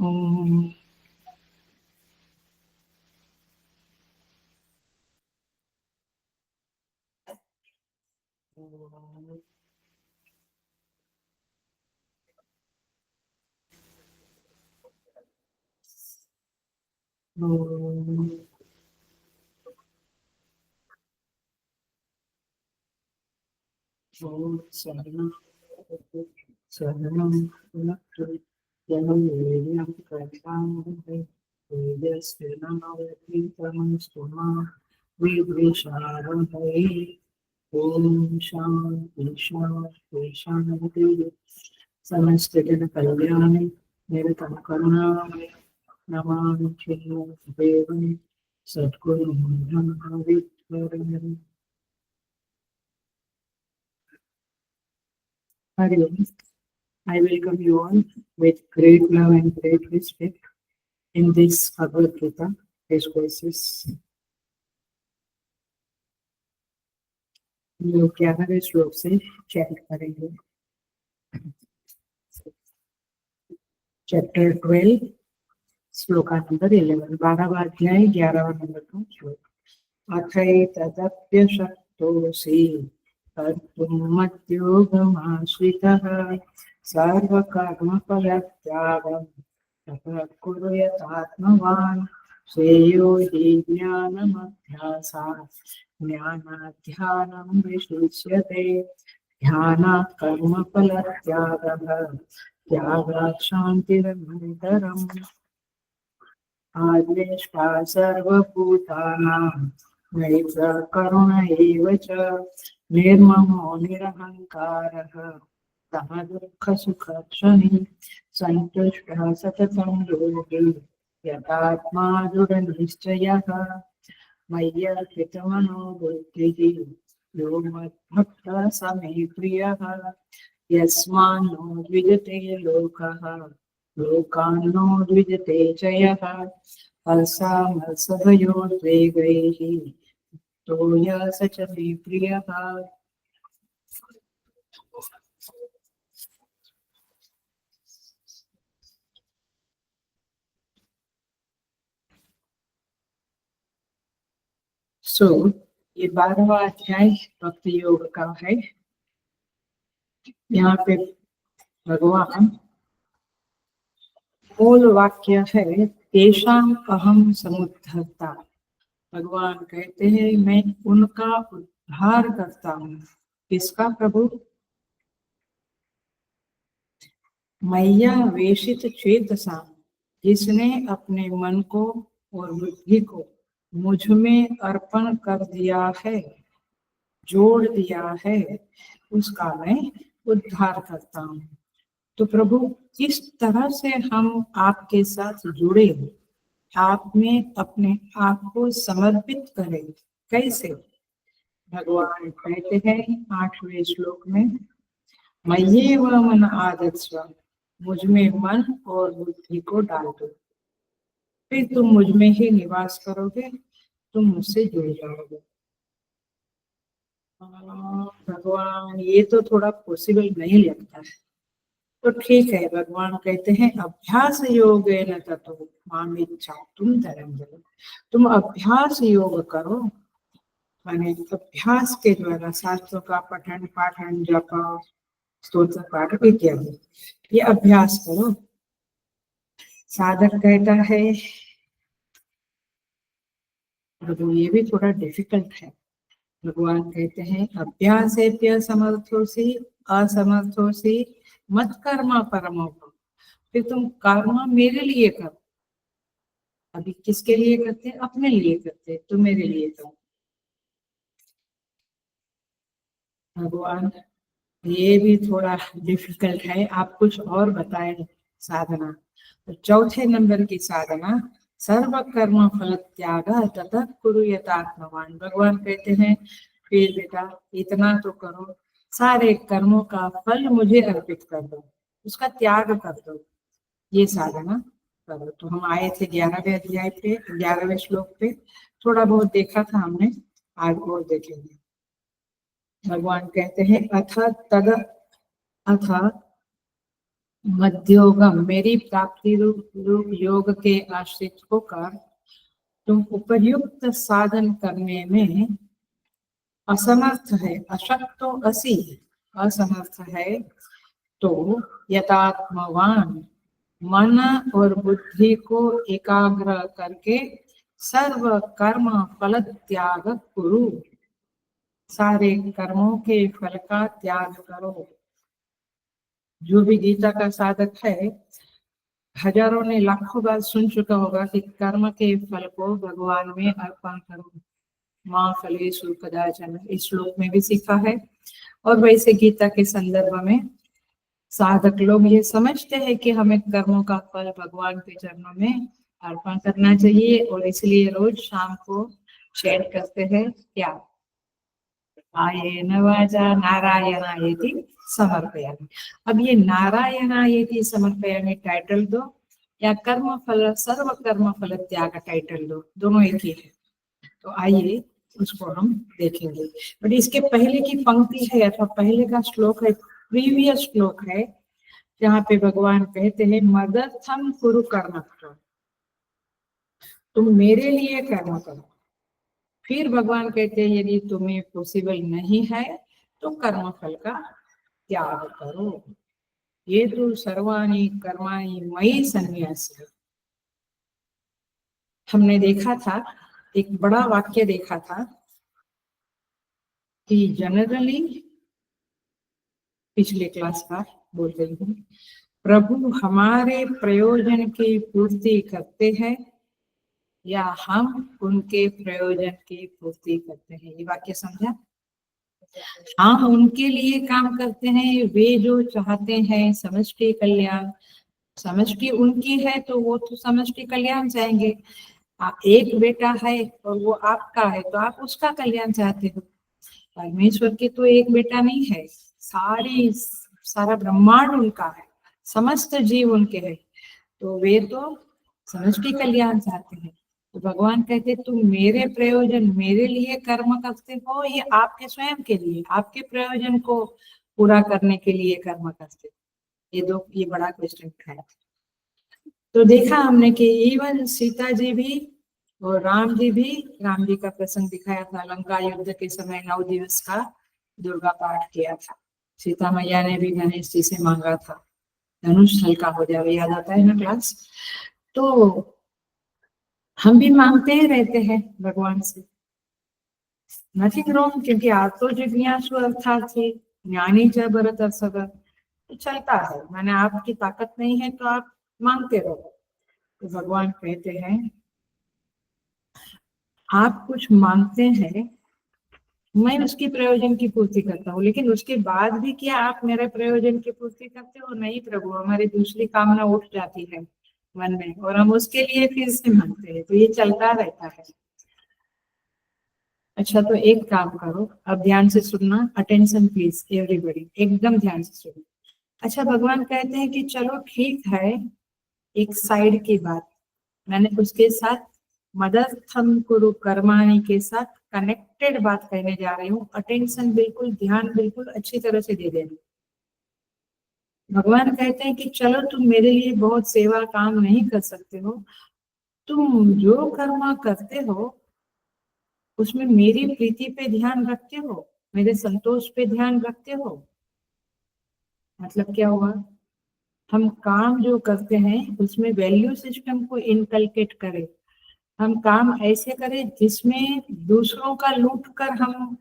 ओम ओम ओम शरणं शरणं पुनः जनं वेद्यं प्रशान्ते वेदस्य नावतीतमस्तु मा विद्वेषारम्भे ओम शांति शांति शांति समस्त जन कल्याण निरतम करुणामय नमामि देवं सद्गुरु Mahavir Hari Om. I welcome you all with great love and great respect in this Bhagavad Gita discourses. लोग 11वें श्लोक से चैंट करेंगे। चैप्टर 12 श्लोका नंबर 11 12वां अध्याय 11वां नंबर का श्लोक। अथैतदप्यशक्तोऽसि कर्तुं मद्योगमाश्रितः सर्वकर्मफलत्यागं ततः कुरु यतात्मवान् श्रेयो हि ज्ञानमभ्यासात् ज्ञानाध्यानं विशिष्यते ध्यानात् कर्मफलत्यागः त्यागात् शान्तिरनन्तरम् आद्वेष्टा सर्वभूतानां नैव करुण एव च निर्ममो निरहङ्कारः समदुःखसुखक्षमी सन्तुष्टः सततं योगी यतात्मा दृढनिश्चयः मय्यर्पितमनो बुद्धिः यो मद्भक्तः स मे प्रियः यस्मान्नो द्विजते लोकः लोकान्नो द्विजते च यः हर्षामर्षभयोद्वेगैः तो यः स च मे प्रियः। ये 12वां अध्याय भक्ति योग का है। यहाँ पे भगवान मूल वाक्य है तेषाम अहम समुद्धर्ता। भगवान कहते हैं मैं उनका उद्धार करता हूँ। किसका? प्रभु। मैया वेशित चेतसा, जिसने अपने मन को और बुद्धि को मुझ में अर्पण कर दिया है, जोड़ दिया है, उसका मैं उद्धार करता हूँ। तो प्रभु किस तरह से हम आपके साथ जुड़े, आप में अपने आप को समर्पित करें, कैसे? भगवान कहते हैं 8वें श्लोक में मय्येव मन आदत्स्व, मुझ में मन और बुद्धि को डाल दो, फिर तुम मुझ में ही निवास करोगे, तुम मुझसे जुड़ जाओगे। भगवान ये तो थोड़ा पॉसिबल नहीं लगता है। तो ठीक है, भगवान कहते हैं अभ्यास योगेन ततो माम इच्छातुम धनंजय, तुम अभ्यास योग करो, माने अभ्यास के द्वारा शास्त्रों का पठन पाठन जप स्तोत्र पाठ इत्यादि, ये अभ्यास करो। साधक कहता है प्रभु ये भी थोड़ा डिफिकल्ट है। भगवान कहते हैं अभ्यासेभ्य समर्थोसी असमर्थोसी मत कर्मा परमो, फिर तुम कर्म मेरे लिए करो। अभी किसके लिए करते? अपने लिए करते, तुम मेरे लिए करो। भगवान ये भी थोड़ा डिफिकल्ट है, आप कुछ और बताएं साधना। तो चौथे नंबर की साधना सर्व कर्म फल त्याग ततः कुरु यतात्मवान। भगवान कहते हैं फिर बेटा इतना तो करो, सारे कर्मों का फल मुझे अर्पित कर दो, उसका त्याग कर दो, ये साधना करो। तो हम आए थे 11वें अध्याय पे, 11वें श्लोक पे, थोड़ा बहुत देखा था हमने, आज और देखेंगे। भगवान कहते हैं अथ मध्योगम, मेरी प्राप्ति रूप योग के आश्रित होकर तुम उपयुक्त साधन करने में असमर्थ है, अशक्तो असि, असमर्थ है, तो यथात्मवान मन और बुद्धि को एकाग्र करके सर्व कर्म फल त्याग कुरु, सारे कर्मों के फल का त्याग करो। जो भी गीता का साधक है, हजारों ने लाखों बार सुन चुका होगा कि कर्म के फल को भगवान में अर्पण करो, माँ फलेषु कदाचन, इस श्लोक में भी सीखा है। और वैसे गीता के संदर्भ में साधक लोग ये समझते हैं कि हमें कर्मों का फल भगवान के चरणों में अर्पण करना चाहिए, और इसलिए रोज शाम को चैंट करते हैं क्या, आयेन वाचा नारायणायेति समर्पयामि। अब ये नारायणायेति समर्पयामि टाइटल दो या कर्म फल सर्व कर्म फल त्याग टाइटल दो, दोनों एक ही है। तो आइए उसको हम देखेंगे। बट इसके पहले की पंक्ति है अथवा पहले का श्लोक है, प्रीवियस श्लोक है, जहाँ पे भगवान कहते हैं मदर्थम कुरु कर्म करो, तुम मेरे लिए कर्म करो। फिर भगवान कहते हैं यदि तुम्हें पॉसिबल नहीं है तो कर्म फल का त्याग करो। ये तो सर्वाणि कर्माणि मयि संन्यास्य। हमने देखा था, एक बड़ा वाक्य देखा था कि जनरली, पिछले क्लास का बोल रही हूँ, प्रभु हमारे प्रयोजन की पूर्ति करते हैं या हम उनके प्रयोजन की पूर्ति करते हैं। ये वाक्य समझा? हम उनके लिए काम करते हैं, वे जो चाहते हैं समष्टि कल्याण, समष्टि उनकी है तो वो तो समष्टि कल्याण चाहेंगे। एक बेटा है और वो आपका है तो आप उसका कल्याण चाहते हो। परमेश्वर के तो एक बेटा नहीं है, सारा ब्रह्मांड उनका है, समस्त जीव उनके हैं, तो वे तो समष्टि कल्याण चाहते हैं। तो भगवान कहते तुम मेरे प्रयोजन, मेरे लिए कर्म करते हो, ये आपके स्वयं के लिए, आपके प्रयोजन को पूरा करने के लिए कर्म करते हो। ये बड़ा क्वेश्चन है। तो देखा हमने कि इवन सीता जी भी और राम जी का प्रसंग दिखाया था, लंका युद्ध के समय 9 दिवस का दुर्गा पाठ किया था। सीता मैया ने भी गणेश जी से मांगा था धनुष हल्का हो जाए, याद आता है ना क्लास? तो हम भी मांगते ही रहते हैं भगवान से, नथिंग रॉन्ग, क्योंकि आप तो जिज्ञासु अर्थार्थी ज्ञानी च भरत सगर, तो चलता है। मैंने आपकी ताकत नहीं है तो आप मांगते रहो। तो भगवान कहते हैं आप कुछ मांगते हैं, मैं उसकी प्रयोजन की पूर्ति करता हूँ, लेकिन उसके बाद भी क्या आप मेरे प्रयोजन की पूर्ति करते हो? नहीं प्रभु, हमारी दूसरी कामना उठ जाती है मन में और हम उसके लिए फिर से मांगते हैं, तो ये चलता रहता है। अच्छा, तो एक काम करो, अब ध्यान से सुनना, अटेंशन प्लीज एवरीबॉडी, एकदम ध्यान से सुनो। अच्छा, भगवान कहते हैं कि चलो ठीक है, एक साइड की बात, मैंने उसके साथ मदर्थम कुरु कर्माणि के साथ कनेक्टेड बात कहने जा रही हूँ। अटेंशन बिल्कुल, ध्यान बिल्कुल अच्छी तरह से दे देना। भगवान कहते हैं कि चलो तुम मेरे लिए बहुत सेवा काम नहीं कर सकते हो, तुम जो कर्म करते हो उसमें मेरी प्रीति पे ध्यान रखते हो, मेरे संतोष पे ध्यान रखते हो। मतलब क्या हुआ? हम काम जो करते हैं उसमें वैल्यू सिस्टम को इनकलकेट करें, हम काम ऐसे करें जिसमें दूसरों का लूट कर हम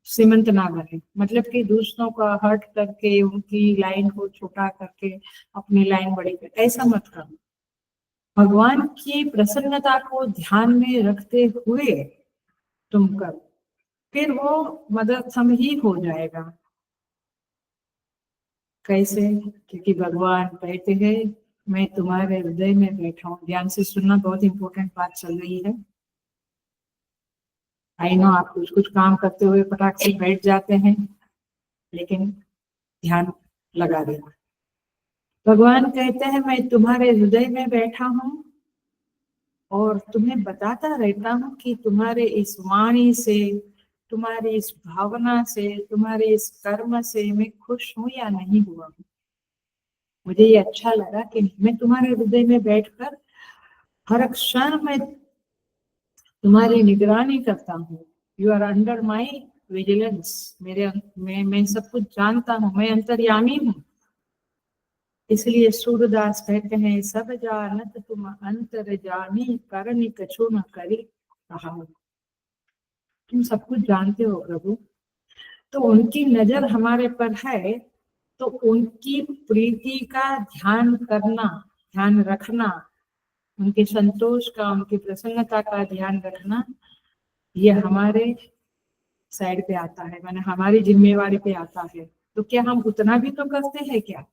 सीमंत ना बने, मतलब कि दूसरों का हर्ट करके उनकी लाइन को छोटा करके अपनी लाइन बड़ी कर, ऐसा मत करो। भगवान की प्रसन्नता को ध्यान में रखते हुए तुम करो, फिर वो मददसम ही हो जाएगा। कैसे? क्योंकि भगवान कहते हैं मैं तुम्हारे हृदय में बैठा हूँ। ध्यान से सुनना, बहुत इंपॉर्टेंट बात चल रही है। आई नो आप कुछ कुछ काम करते हुए फटाक से बैठ जाते हैं, लेकिन ध्यान लगा देना। भगवान कहते हैं मैं तुम्हारे हृदय में बैठा हूँ और तुम्हें बताता रहता हूँ कि तुम्हारे इस वाणी से, तुम्हारी इस भावना से, तुम्हारे इस कर्म से मैं खुश हूँ या नहीं हुआ हूँ। मुझे ये अच्छा लगा कि मैं तुम्हारे हृदय में बैठकर हर क्षण में तुम्हारी निगरानी करता हूँ। You are under my vigilance. मैं सब कुछ जानता हूँ, मैं अंतर्यामी हूँ। इसलिए सूरदास कहते हैं, सब जानत तुम अंतर जानी, करनी कछु न करी कहा। तुम सब कुछ जानते हो प्रभु, तो उनकी नजर हमारे पर है, तो उनकी प्रीति का ध्यान करना, ध्यान रखना, उनके संतोष का, उनकी प्रसन्नता का ध्यान रखना, ये हमारे साइड पे आता है, माने हमारी जिम्मेवारी पे आता है। तो क्या हम उतना भी तो करते हैं क्या?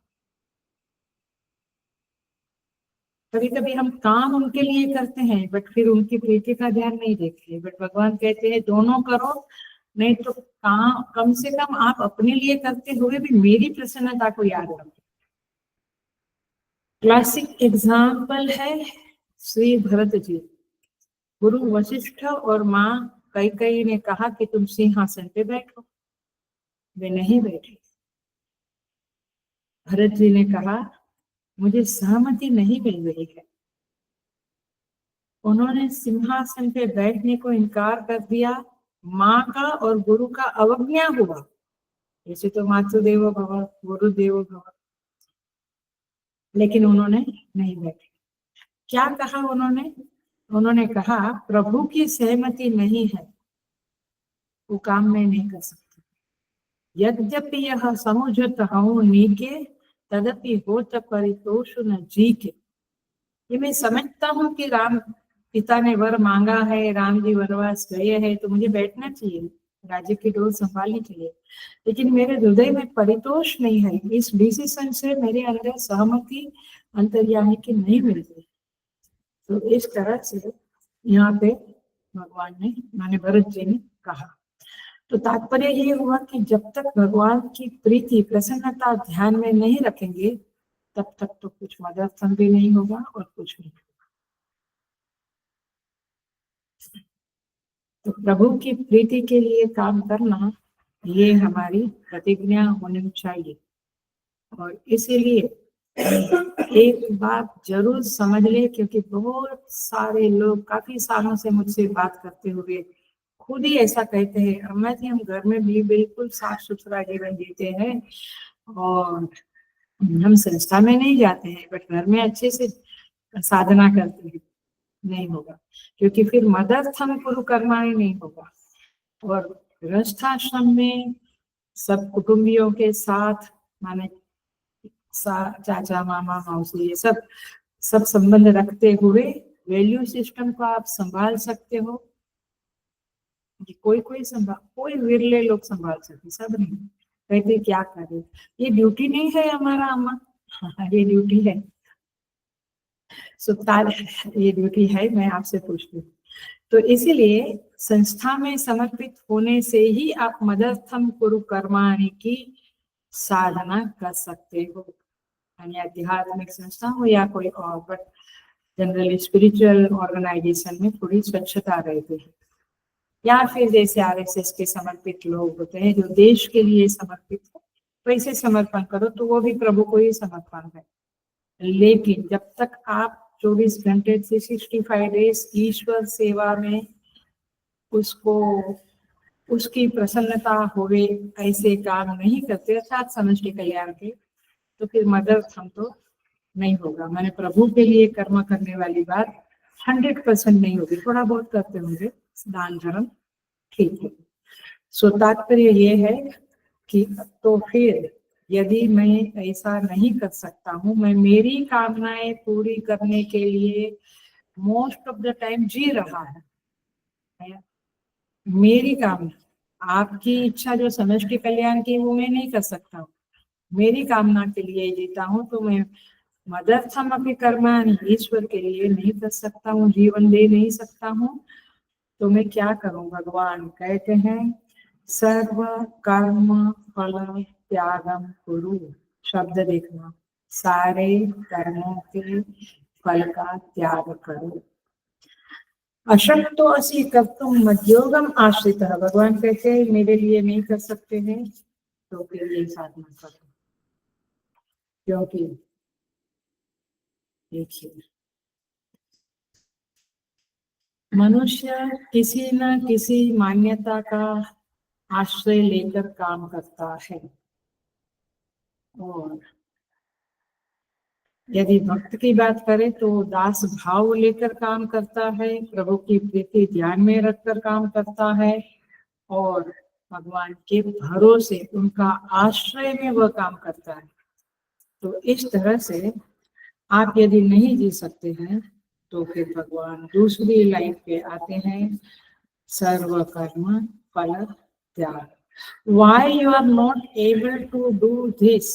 कभी कभी हम काम उनके लिए करते हैं, बट फिर उनकी प्रीति का ध्यान नहीं देखते। बट भगवान कहते हैं दोनों करो, नहीं तो काम कम से कम आप अपने लिए करते हुए भी मेरी प्रसन्नता को याद रखो। क्लासिक एग्जाम्पल है श्री भरत जी। गुरु वशिष्ठ और माँ कैकेयी ने कहा कि तुम सिंहासन पे बैठो, वे नहीं बैठे। भरत जी ने कहा मुझे सहमति नहीं मिल रही है। उन्होंने सिंहासन पे बैठने को इनकार कर दिया। माँ का और गुरु का अवज्ञा हुआ। ऐसे तो मातृदेवो भव, गुरुदेवो भव, लेकिन उन्होंने नहीं बैठे। क्या कहा उन्होंने? उन्होंने कहा प्रभु की सहमति नहीं है, वो काम मैं नहीं कर सकती। यद्यपि यह समुझत हूँ नीके, तदपि होत परितोष न जी के। ये मैं समझता हूँ कि राम पिता ने वर मांगा है, राम जी वनवास गए हैं, तो मुझे बैठना चाहिए, राज्य की डोर संभालनी चाहिए, लेकिन मेरे हृदय में परितोष नहीं है। इस डिसीजन से मेरे अंदर सहमति अंतर्यामी की नहीं मिल रही। तो इस तरह से यहाँ पे भगवान ने, माने भरत जी ने कहा। तो तात्पर्य ये हुआ कि जब तक भगवान की प्रीति, प्रसन्नता ध्यान में नहीं रखेंगे, तब तक तो कुछ मदद भी नहीं होगा और कुछ नहीं। तो प्रभु की प्रीति के लिए काम करना, ये हमारी प्रतिज्ञा होनी चाहिए। और इसीलिए एक बात जरूर समझ ले, क्योंकि बहुत सारे लोग काफी सालों से मुझसे बात करते हुए खुद ही ऐसा कहते हैं, अम्मा जी हम घर में भी बिल्कुल साफ सुथरा जीवन जीते हैं और हम संस्था में नहीं जाते हैं, बट घर में अच्छे से साधना करते हैं। नहीं होगा, क्योंकि फिर मदर्थम कुरु कर्माणि नहीं होगा। और गृहस्थाश्रम में सब कुटुंबियों के साथ, माने चाचा मामा मौसी, ये सब संबंध रखते हुए वैल्यू सिस्टम को आप संभाल सकते हो। कोई विरले लोग संभाल सकते, सब नहीं। कहते क्या करे, ये ड्यूटी नहीं है हमारा अम्मा। हाँ, ये ड्यूटी है सुतार, ये ड्यूटी है। मैं आपसे पूछती हूँ, तो इसीलिए संस्था में समर्पित होने से ही आप मदर्थम कुरु कर्माणि की साधना कर सकते हो। यानी आध्यात्मिक संस्था हो या कोई और, बट जनरली स्पिरिचुअल ऑर्गेनाइजेशन में थोड़ी स्वच्छता रहती है। या फिर जैसे आरएसएस के समर्पित लोग होते हैं जो देश के लिए समर्पित है, वैसे समर्पण करो, तो वो भी प्रभु को ही समर्पण है। लेकिन जब तक आप 24 घंटे 365 डेज ईश्वर सेवा में उसको, उसकी प्रसन्नता होवे ऐसे काम नहीं करते, अर्थात समष्टि कल्याण के, तो फिर मदर्थम तो नहीं होगा। मैंने प्रभु के लिए कर्म करने वाली बात 100% नहीं होगी, थोड़ा बहुत करते होंगे दान धर्म, ठीक है। सो तात्पर्य ये है कि तो फिर यदि मैं ऐसा नहीं कर सकता हूँ, मैं मेरी कामनाएं पूरी करने के लिए मोस्ट ऑफ द टाइम जी रहा है, मेरी कामना, आपकी इच्छा जो समष्टि कल्याण की वो मैं नहीं कर सकता हूँ, मेरी कामना के लिए जीता हूँ, तो मैं मदर्थम अपनी कर्माणि, ईश्वर के लिए नहीं कर सकता हूँ, जीवन दे नहीं सकता हूँ। तो मैं क्या करूं? भगवान कहते हैं सर्व कर्म फल त्यागम कुरु। शब्द देखना, सारे कर्मों के फल का त्याग करो। अशक्तो असि कर्तुम मध्योगम आश्रित। भगवान कहते हैं मेरे लिए नहीं कर सकते हैं, तो फिर ये साधना करो, क्योंकि देखिए, मनुष्य किसी न किसी मान्यता का आश्रय लेकर काम करता है, और यदि भक्त की बात करें तो दास भाव लेकर काम करता है, प्रभु की प्रीति ध्यान में रखकर काम करता है, और भगवान के भरोसे उनका आश्रय में वह काम करता है। तो इस तरह से आप यदि नहीं जी सकते हैं तो फिर भगवान दूसरी लाइन पे आते हैं, सर्व कर्म फल त्याग। Why you are not able to do this?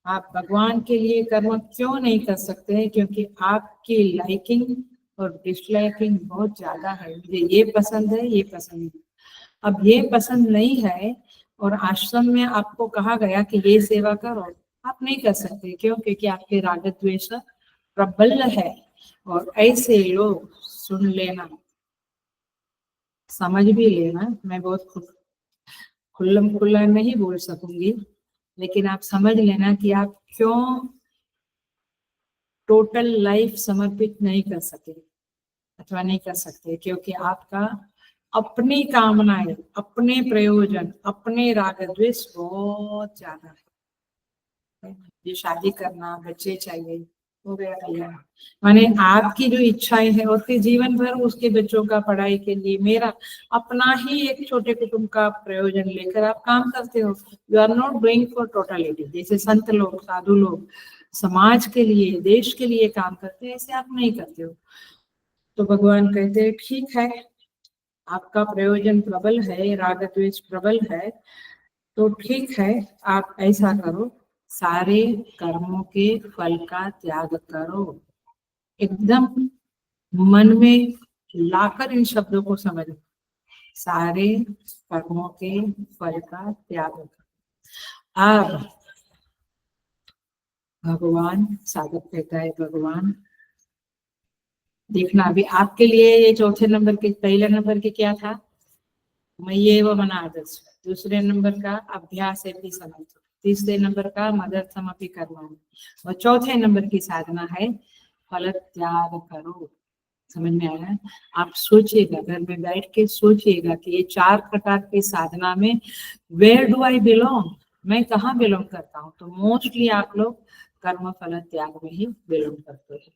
आप भगवान के लिए कर्म क्यों नहीं कर सकते हैं? क्योंकि आपकी लाइकिंग और डिसलाइकिंग बहुत ज्यादा है। मुझे ये पसंद है, ये पसंद है। अब ये पसंद नहीं है और आश्रम में आपको कहा गया कि ये सेवा करो, आप नहीं कर सकते। क्यों? क्योंकि आपके राग द्वेष प्रबल है। और ऐसे लोग सुन लेना, समझ भी लेना, मैं बहुत खुल्लम खुल्ला नहीं बोल सकूंगी, लेकिन आप समझ लेना कि आप क्यों टोटल लाइफ समर्पित नहीं कर सके अथवा नहीं कर सकते। क्योंकि आपका अपनी कामनाएं, अपने प्रयोजन, अपने राग द्वेष बहुत ज्यादा है। ये शादी करना, बच्चे चाहिए, हो गया कल्याण। माने आपकी जो इच्छाएं हैं और फिर जीवन भर उसके बच्चों का पढ़ाई के लिए, मेरा अपना ही एक छोटे कुटुंब का प्रयोजन लेकर आप काम करते हो। You are not doing for totality. जैसे संत लोग, साधु लोग समाज के लिए, देश के लिए काम करते हैं, ऐसे आप नहीं करते हो। तो भगवान कहते हैं ठीक है, आपका प्रयोजन प्रबल है, राग द्वेष प्रबल है, तो ठीक है, आप ऐसा करो, सारे कर्मों के फल का त्याग करो। एकदम मन में लाकर इन शब्दों को समझो, सारे कर्मों के फल का त्याग करो। अब भगवान, साधक कहता है, भगवान देखना, अभी आपके लिए ये चौथे नंबर के, पहले नंबर के क्या था? मय्ये एव मन आदर्श। दूसरे नंबर का अभ्यास है भी समझ। तीसरे नंबर का मदर्थम अपि कर्माणि। और चौथे नंबर की साधना है फल त्याग करो। समझ में आया? आप सोचिएगा, घर में बैठ के सोचिएगा कि ये 4 प्रकार की साधना में वेयर डू आई बिलोंग, मैं कहाँ बिलोंग करता हूँ? तो मोस्टली आप लोग कर्म फल त्याग में ही बिलोंग करते हैं।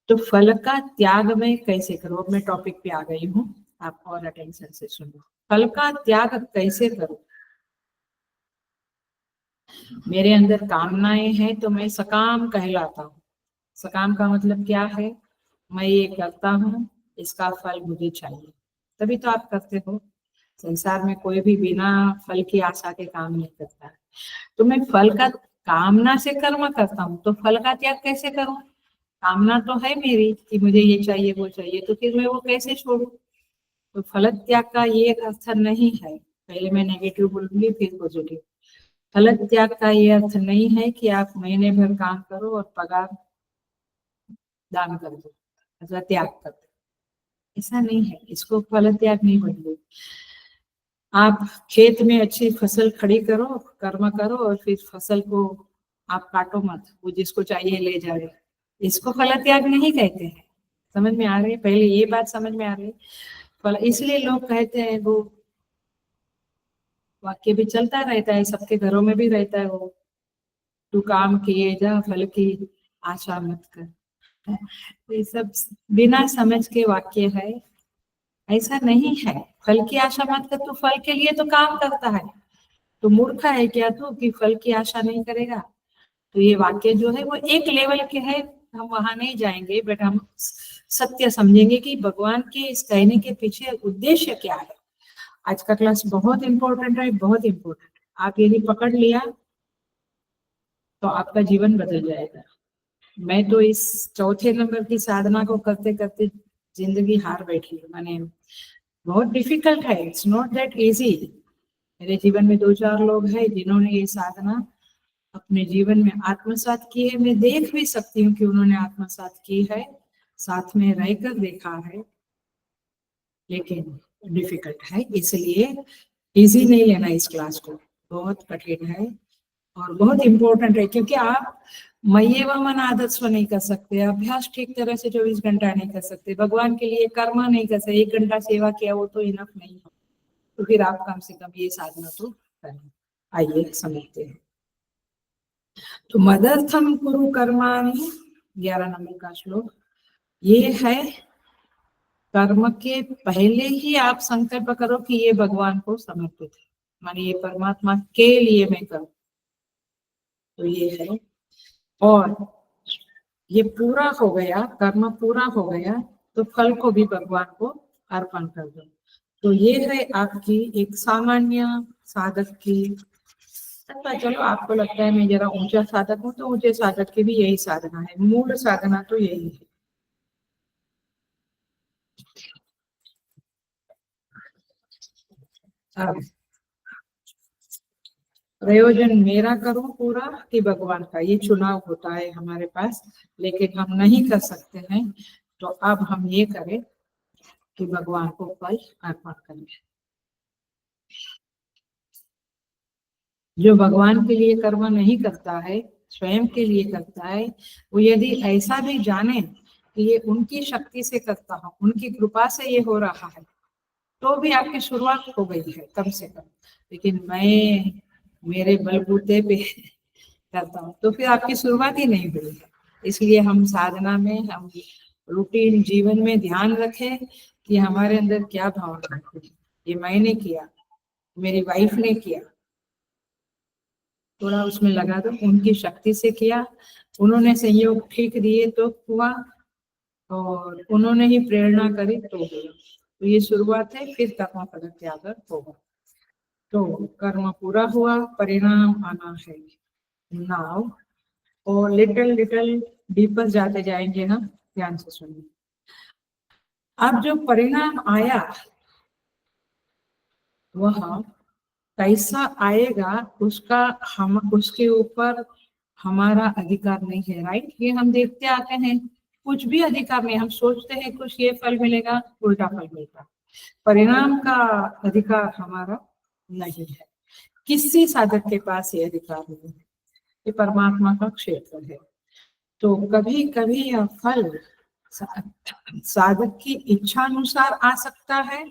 तो फल का त्याग में कैसे करो? अब मैं टॉपिक पे आ गई हूँ, आप और अटेंशन से सुनो। फल का त्याग कैसे करो? मेरे अंदर कामनाएं हैं तो मैं सकाम कहलाता हूँ। सकाम का मतलब क्या है? मैं ये करता हूँ, इसका फल मुझे चाहिए, तभी तो आप करते हो। संसार में कोई भी बिना फल की आशा के काम नहीं करता है। तो मैं फल का कामना से कर्म करता हूँ, तो फल का त्याग कैसे करूँ? कामना तो है मेरी कि मुझे ये चाहिए, वो चाहिए, तो फिर मैं वो कैसे छोड़ू? तो फल त्याग का ये अर्थ नहीं है। पहले मैं नेगेटिव बोलूंगी, फिर पॉजिटिव। फल त्याग का ये अर्थ नहीं है कि आप महीने भर काम करो और पगार दान कर दो अथवा त्याग कर दो, ऐसा नहीं है। इसको फल त्याग नहीं बोलते। आप खेत में अच्छी फसल खड़ी करो, कर्म करो, और फिर फसल को आप काटो मत, वो जिसको चाहिए ले जाए, इसको फल त्याग नहीं कहते हैं। समझ में आ रही है? पहले ये बात समझ में आ रही है। फल, इसलिए लोग कहते हैं, वो वाक्य भी चलता रहता है, सबके घरों में भी रहता है वो, तू काम किए जा, फल की आशा मत कर। ये सब बिना समझ के वाक्य है, ऐसा नहीं है। फल की आशा मत कर, तू फल के लिए तो काम करता है, तो मूर्ख है क्या तू कि फल की आशा नहीं करेगा? तो ये वाक्य जो है वो एक लेवल के है, हम वहां नहीं जाएंगे, बट हम सत्य समझेंगे कि भगवान के इस कहने के पीछे उद्देश्य क्या है। आज का क्लास बहुत इंपॉर्टेंट है, बहुत इंपॉर्टेंट। आप यदि पकड़ लिया तो आपका जीवन बदल जाएगा। मैं तो इस चौथे नंबर की साधना को करते करते जिंदगी हार बैठी हूँ। मैंने, बहुत डिफिकल्ट है, इट्स नॉट दैट इजी। मेरे जीवन में 2-4 लोग हैं जिन्होंने ये साधना अपने जीवन में आत्मसात की है। मैं देख भी सकती हूँ कि उन्होंने आत्मसात की है, साथ में रहकर देखा है, लेकिन डिफिकल्ट है। इसलिए इजी नहीं लेना इस क्लास को, बहुत कठिन है और बहुत इम्पोर्टेंट है। क्योंकि आप मये व मन आदत स्व नहीं कर सकते, अभ्यास ठीक तरह से 24 घंटा नहीं कर सकते, भगवान के लिए कर्म नहीं कर सकते, 1 घंटा सेवा किया वो तो इनफ नहीं है, तो फिर आप कम से कम ये साधना तो करें। आइए समझते हैं। तो मदर्थम कुरु कर्माणि, 11 नंबर का श्लोक ये है। कर्म के पहले ही आप संकल्प करो कि ये भगवान को समर्पित है, माने ये परमात्मा के लिए मैं करूं, तो ये है। और ये पूरा हो गया, कर्म पूरा हो गया, तो फल को भी भगवान को अर्पण कर दो। तो ये है आपकी एक सामान्य साधक की। अच्छा चलो, आपको लगता है मैं जरा ऊंचा साधक हूँ, तो ऊंचे साधक की भी यही साधना है, मूल साधना तो यही है। अब प्रयोजन मेरा करूं पूरा कि भगवान का, ये चुनाव होता है हमारे पास, लेकिन हम नहीं कर सकते हैं। तो अब हम ये करें कि भगवान को फल अर्पण करें। जो भगवान के लिए कर्म नहीं करता है, स्वयं के लिए करता है, वो यदि ऐसा भी जाने कि ये उनकी शक्ति से करता हूँ, उनकी कृपा से ये हो रहा है, तो भी आपकी शुरुआत हो गई है कम से कम। लेकिन मैं मेरे बलबूते पे करता हूँ, तो फिर आपकी शुरुआत ही नहीं हुई है। इसलिए हम साधना में, हम रूटीन जीवन में ध्यान रखें कि हमारे अंदर क्या भावना है। ये मैंने किया, मेरी वाइफ ने किया, थोड़ा उसमें लगा दो, उनकी शक्ति से किया, उन्होंने सहयोग ठीक दिए तो हुआ, और उन्होंने ही प्रेरणा करी तो हुआ। तो ये शुरुआत है, फिर कर्म फल त्याग होगा। तो कर्म पूरा हुआ, परिणाम आना है। नाउ और लिटिल लिटिल डीपर जाते जाएंगे हम, ध्यान से सुनिए। अब जो परिणाम आया वह कैसा आएगा, उसका हम उसके ऊपर हमारा अधिकार नहीं है, राइट। ये हम देखते आते हैं, कुछ भी अधिकार नहीं। हम सोचते हैं कुछ ये फल मिलेगा, उल्टा फल मिलता। परिणाम का अधिकार हमारा नहीं है, किसी साधक के पास ये अधिकार नहीं है, ये परमात्मा का क्षेत्र है। तो कभी कभी यह फल साधक की इच्छा अनुसार आ सकता है,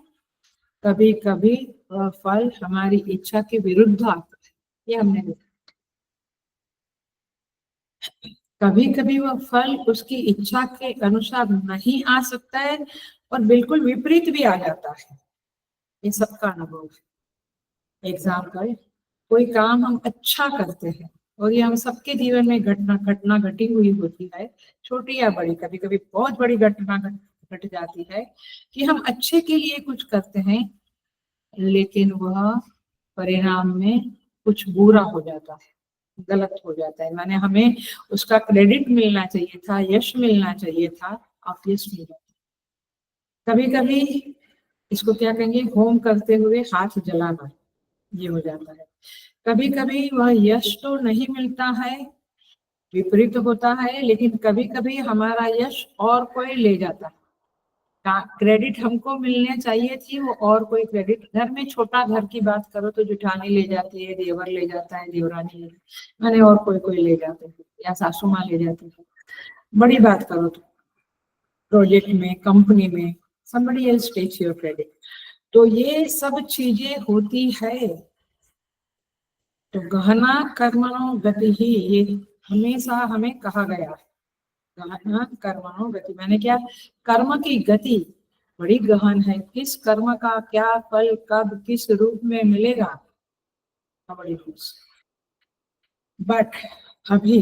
कभी कभी वह फल हमारी इच्छा के विरुद्ध आता है, ये हमने देखा। कभी कभी वह फल उसकी इच्छा के अनुसार नहीं आ सकता है, और बिल्कुल विपरीत भी आ जाता है। ये सबका अनुभव है। एग्जाम्पल, कोई काम हम अच्छा करते हैं, और ये हम सबके जीवन में घटना घटना घटी हुई होती है, छोटी या बड़ी, कभी कभी बहुत बड़ी घटना घट जाती है कि हम अच्छे के लिए कुछ करते हैं, लेकिन वह परिणाम में कुछ बुरा हो जाता है, गलत हो जाता है। माने हमें उसका क्रेडिट मिलना चाहिए था, यश मिलना चाहिए था, ऑब्वियस मिल जाता है। कभी कभी इसको क्या कहेंगे, होम करते हुए हाथ जलाना, ये हो जाता है। कभी कभी वह यश तो नहीं मिलता है, विपरीत होता है, लेकिन कभी कभी हमारा यश और कोई ले जाता है। क्रेडिट हमको मिलने चाहिए थी, वो और कोई क्रेडिट। घर में छोटा घर की बात करो तो जुठानी ले जाती है, देवर ले जाता है, देवरानी ले, मैंने और कोई कोई ले जाते हैं, या सासू माँ ले जाती है। बड़ी बात करो तो प्रोजेक्ट में, कंपनी में, somebody else takes your credit। तो ये सब चीजें होती है। तो गहना कर्मणो गति ही, ये हमेशा हमें कहा गया है, गहना कर्मणो गति, मैंने क्या, कर्म की गति बड़ी गहन है। किस कर्म का क्या फल कब किस रूप में मिलेगा, बड़ी। बट अभी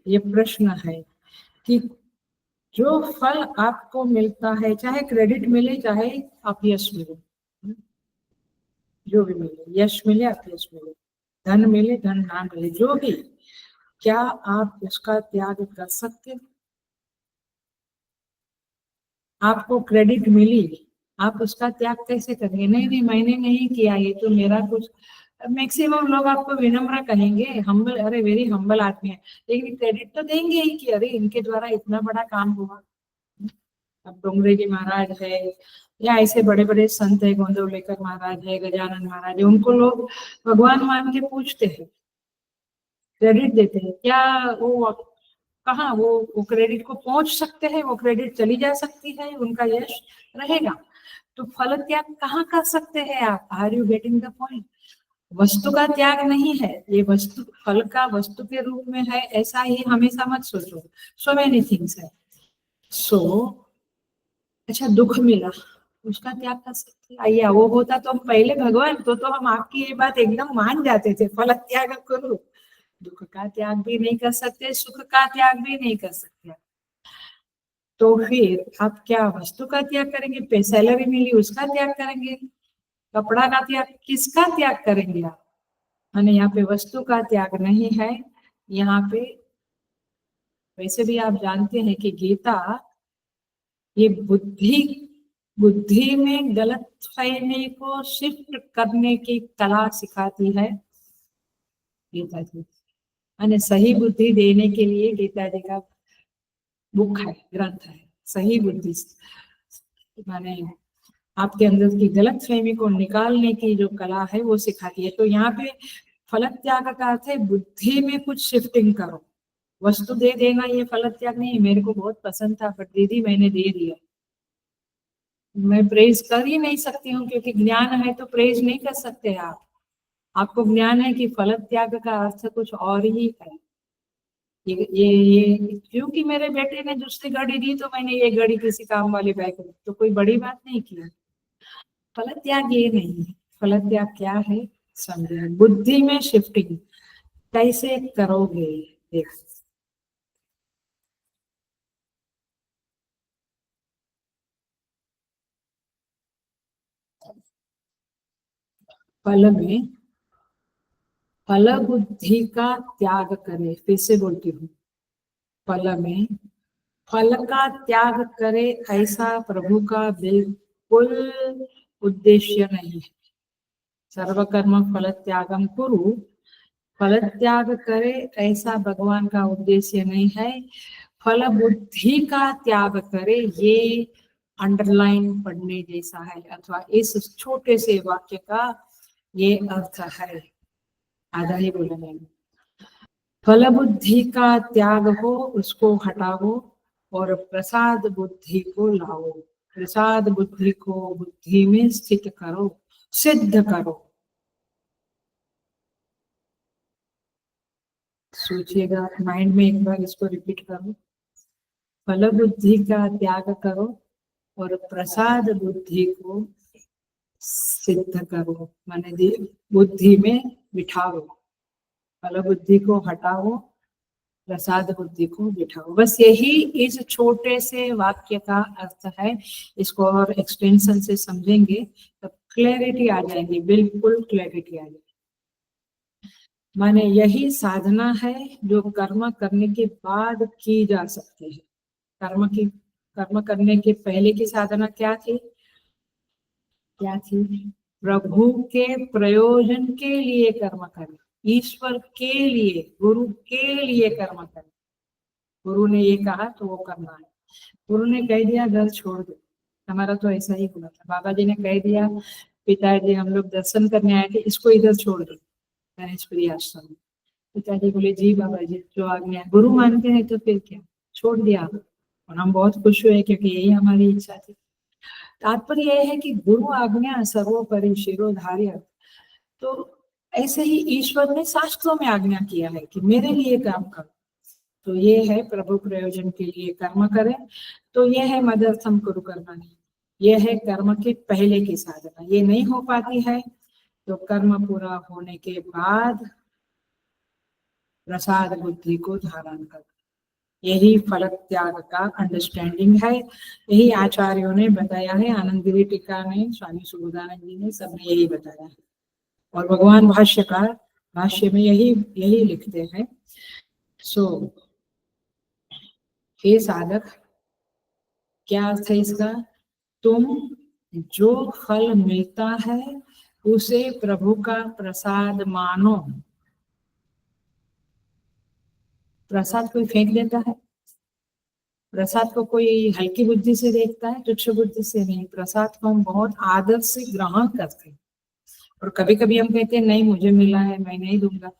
ये प्रश्न है कि जो फल आपको मिलता है, चाहे क्रेडिट मिले चाहे अपयश मिले, जो भी मिले, यश मिले अपयश मिले, धन मिले धन ना मिले, जो भी, क्या आप उसका त्याग कर सकते हैं? आपको क्रेडिट मिली, आप उसका त्याग कैसे करेंगे? नहीं नहीं, मैंने नहीं किया, ये तो मेरा कुछ। मैक्सिमम लोग आपको विनम्र कहेंगे, हम्बल, अरे वेरी हम्बल आदमी है, लेकिन क्रेडिट तो देंगे ही कि अरे इनके द्वारा इतना बड़ा काम हुआ। अब डोंगरे जी महाराज है, या ऐसे बड़े बड़े संत है, गोंदवलेकर महाराज है, गजानन महाराज है, उनको लोग भगवान मान के पूछते हैं, क्रेडिट देते हैं क्या? वो कहाँ वो क्रेडिट को पहुंच सकते हैं, वो क्रेडिट चली जा सकती है, उनका यश रहेगा। तो फल त्याग कहाँ कर सकते हैं आप? Are you getting the point? वस्तु का त्याग नहीं है ये, वस्तु फल का वस्तु के रूप में है ऐसा ही हमेशा मत सोचो। सो मेनी थिंग्स है। सो अच्छा, दुख मिला, उसका त्याग कर सकते? आइए, वो होता तो हम पहले भगवान तो हम आपकी ये बात एकदम मान जाते थे, फल त्याग करो। दुख का त्याग भी नहीं कर सकते, सुख का त्याग भी नहीं कर सकते, तो फिर आप क्या वस्तु का त्याग करेंगे? सैलरी मिली उसका त्याग करेंगे? कपड़ा का त्याग, किसका त्याग करेंगे आप? माने यहाँ पे वस्तु का त्याग नहीं है। यहाँ पे वैसे भी आप जानते हैं कि गीता ये बुद्धि में गलत फहमी को शिफ्ट करने की कला सिखाती है गीता जी। माने सही बुद्धि देने के लिए गीता जी का बुक है, ग्रंथ है। सही बुद्धि माने आपके अंदर की गलत फहमी को निकालने की जो कला है वो सिखाती है। तो यहाँ पे फल त्याग का अर्थ है बुद्धि में कुछ शिफ्टिंग करो। वस्तु दे देना ये फल त्याग नहीं। मेरे को बहुत पसंद था बट दीदी मैंने दे दिया, मैं प्रेज कर ही नहीं सकती हूँ क्योंकि ज्ञान है तो प्रेज नहीं कर सकते आप। आपको ज्ञान है कि फल त्याग का अर्थ कुछ और ही है। ये क्योंकि मेरे बेटे ने दूसरी गाड़ी दी तो मैंने ये गाड़ी किसी काम वाले बैग में, तो कोई बड़ी बात नहीं की। फल त्याग ये नहीं है। फल त्याग क्या है समझे? बुद्धि में शिफ्टिंग कैसे करोगे? देख, फल में फल बुद्धि का त्याग करे। फिर से बोलती हूँ, फल में फल का त्याग करे ऐसा प्रभु का बिल्कुल उद्देश्य नहीं है। सर्वकर्म फल त्यागम कुरु, फल त्याग करे ऐसा भगवान का उद्देश्य नहीं है। फल बुद्धि का त्याग करे, ये अंडरलाइन पढ़ने जैसा है, अथवा इस छोटे से वाक्य का ये अर्थ है। आधा ही बोला मैंने। फल बुद्धि का त्याग हो, उसको हटाओ और प्रसाद बुद्धि को लाओ। प्रसाद बुद्धि को बुद्धि में स्थित करो, सिद्ध करो। सोचिएगा, माइंड में एक बार इसको रिपीट करो। फल बुद्धि का त्याग करो और प्रसाद बुद्धि को सिद्ध करो, माने बुद्धि में बिठाओ। फल बुद्धि को हटाओ, प्रसाद बुद्धि को बिठाओ। बस यही इस छोटे से वाक्य का अर्थ है। इसको और एक्सटेंशन से समझेंगे तो क्लैरिटी आ जाएगी, बिल्कुल क्लैरिटी आ जाएगी। माने यही साधना है जो कर्म करने के बाद की जा सकती है। कर्म करने के पहले की साधना क्या थी? क्या थी? प्रभु के प्रयोजन के लिए कर्म करें, ईश्वर के लिए, गुरु के लिए कर्म करें। गुरु ने ये कहा तो वो करना है। गुरु ने कह दिया घर छोड़ दो, हमारा तो ऐसा ही हुआ था। बाबा जी ने कह दिया पिताजी हम लोग दर्शन करने आए थे, इसको इधर छोड़ दो गणेशपुरी आश्रम में। पिताजी बोले जी बाबा जी जो आज्ञा। गुरु मानते हैं तो फिर क्या, छोड़ दिया। और हम बहुत खुश हुए क्योंकि यही हमारी इच्छा थी। तात्पर्य यह है कि गुरु आज्ञा सर्वोपरि शिरोधार्य। तो ऐसे ही ईश्वर ने शास्त्रों में आज्ञा किया है कि मेरे लिए काम करो। तो ये है प्रभु प्रयोजन के लिए कर्म करें। तो ये है मदर्थम कुरु कर्मणि, ये है कर्म के पहले की साधना। ये नहीं हो पाती है तो कर्म पूरा होने के बाद प्रसाद बुद्धि को धारण कर, यही फल त्याग का अंडरस्टैंडिंग है। यही आचार्यों ने बताया है, आनंद गिरी टीका ने, स्वामी सुबोधानंद जी ने, सबने यही बताया है। और भगवान भाष्यकार भाष्य में यही यही लिखते हैं। सो हे साधक, क्या अर्थ है इसका? तुम जो फल मिलता है उसे प्रभु का प्रसाद मानो। प्रसाद कोई फेंक देता है? प्रसाद को कोई हल्की बुद्धि से देखता है? तुच्छ बुद्धि से नहीं। प्रसाद को हम बहुत आदर से ग्रहण करते हैं। और कभी कभी हम कहते हैं नहीं मुझे मिला है मैं नहीं दूंगा,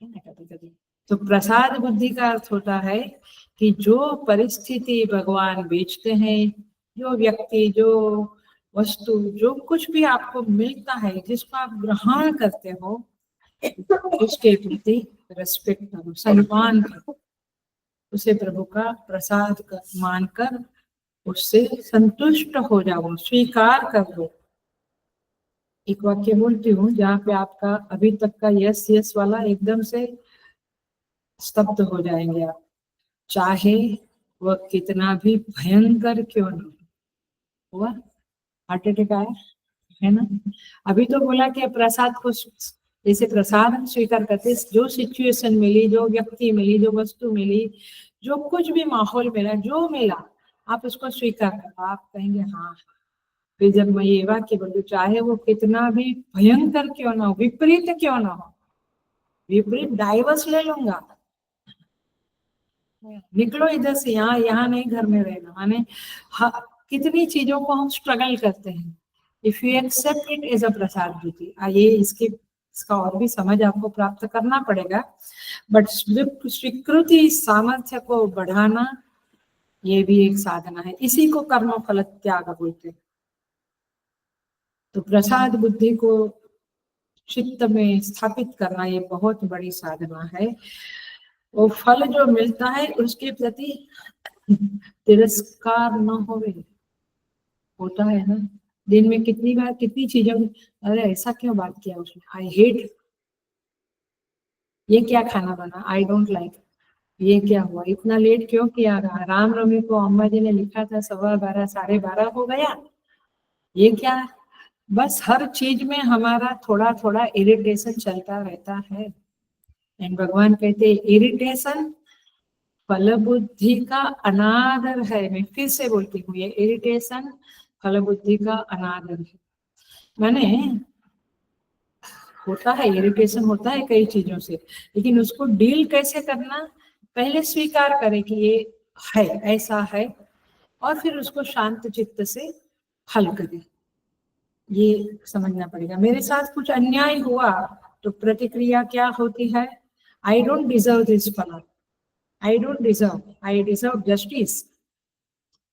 है ना, कभी कभी। तो प्रसाद बुद्धि का अर्थ होता है कि जो परिस्थिति भगवान बेचते हैं, जो व्यक्ति, जो वस्तु, जो कुछ भी आपको मिलता है, जिसको आप ग्रहण करते हो, उसके प्रति रेस्पेक्ट करो, सम्मान करो, उसे प्रभु का प्रसाद मानकर उससे संतुष्ट हो जाओ, स्वीकार कर लो। एक वाक्य बोलती हूँ जहाँ पे आपका अभी तक का यस यस वाला एकदम से स्तब्ध हो जाएंगे आप। चाहे वह कितना भी भयंकर क्यों न हुआ, हार्ट अटैक आया है ना, अभी तो बोला कि प्रसाद को जैसे प्रसाद हम स्वीकार करते, जो सिचुएशन मिली, जो व्यक्ति मिली, जो वस्तु मिली, जो कुछ भी माहौल मिला, जो मिला, आप उसको स्वीकार करो। आप कहेंगे हाँ। फिर जब मैं ये वाक्य बोलूं, चाहे वो कितना भी भयंकर क्यों ना हो, विपरीत क्यों ना हो, विपरीत डाइवर्स ले लूंगा, निकलो इधर से, यहाँ नहीं घर में रहना। माने कितनी चीजों को हम स्ट्रगल करते हैं। If you accept it as a prasad buddhi, ये इसका और भी समझ आपको प्राप्त करना पड़ेगा, बट स्वीकृति सामर्थ्य को बढ़ाना ये भी एक साधना है। इसी को कर्म फल त्याग बोलते हैं। तो प्रसाद बुद्धि को चित्त में स्थापित करना ये बहुत बड़ी साधना है। वो फल जो मिलता है उसके प्रति तिरस्कार न होवे, होता है ना। दिन में कितनी बार कितनी चीजों, अरे ऐसा क्यों बात किया उसने, आई हेट, ये क्या खाना बना, आई डोंट लाइक, ये क्या हुआ, इतना लेट क्यों किया, रामनवमी को अम्मा जी ने लिखा था 12:15 12:30 हो गया, ये क्या। बस हर चीज में हमारा थोड़ा थोड़ा इरिटेशन चलता रहता है। एंड भगवान कहते इरिटेशन फल बुद्धि का अनादर है। मैं फिर से बोलती हूँ, ये इरिटेशन फल बुद्धि का अनादर है। मैंने होता है, इरिटेशन होता है कई चीजों से, लेकिन उसको डील कैसे करना, पहले स्वीकार करें कि ये है, ऐसा है, और फिर उसको शांत चित्त से हल करें। ये समझना पड़ेगा। मेरे साथ कुछ अन्याय हुआ तो प्रतिक्रिया क्या होती है, आई डोंट डिजर्व दिस फल, I don't deserve, I deserve justice.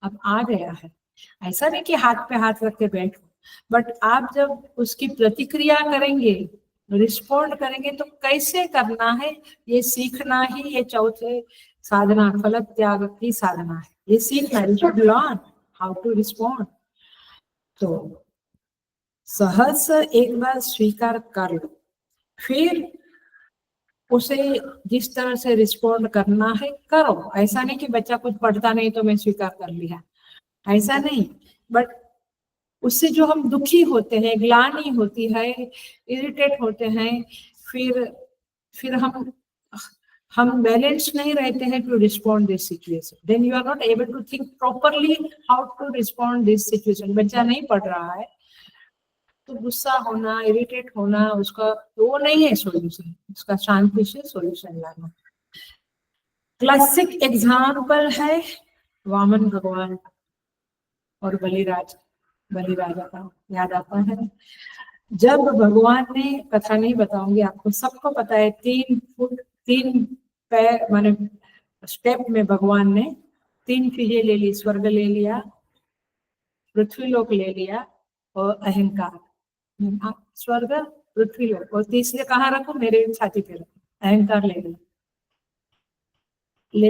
अब आ गया है, ऐसा नहीं कि हाथ पे हाथ रख के बैठो, बट आप जब उसकी प्रतिक्रिया करेंगे, रिस्पॉन्ड करेंगे, तो कैसे करना है ये सीखना ही ये चौथे साधना फल त्याग की साधना है। ये सीखना, you should learn how to respond. तो सहज एक बार स्वीकार कर लो, फिर उसे जिस तरह से रिस्पॉन्ड करना है करो। ऐसा नहीं कि बच्चा कुछ पढ़ता नहीं तो मैं स्वीकार कर लिया, ऐसा नहीं। बट उससे जो हम दुखी होते हैं, ग्लानि होती है, इरिटेट होते हैं, फिर हम बैलेंस नहीं रहते हैं to respond this situation, then you are not able to think properly how to respond this situation. बच्चा नहीं पढ़ रहा है तो गुस्सा होना, इरिटेट होना, उसका वो नहीं है सॉल्यूशन, उसका शांति से सॉल्यूशन लाना। क्लासिक एग्जाम्पल है वामन भगवान और बलिराजा का याद आता है। जब भगवान ने, कथा नहीं बताऊंगी आपको, सबको पता है, 3 फुट 3 पैर माने स्टेप में भगवान ने 3 चीजें ले ली, स्वर्ग ले लिया, पृथ्वीलोक ले लिया और अहंकार। स्वर्ग, पृथ्वीलोक, और तीसरे कहाँ रखो, मेरे छाती पे रखो, अहंकार ले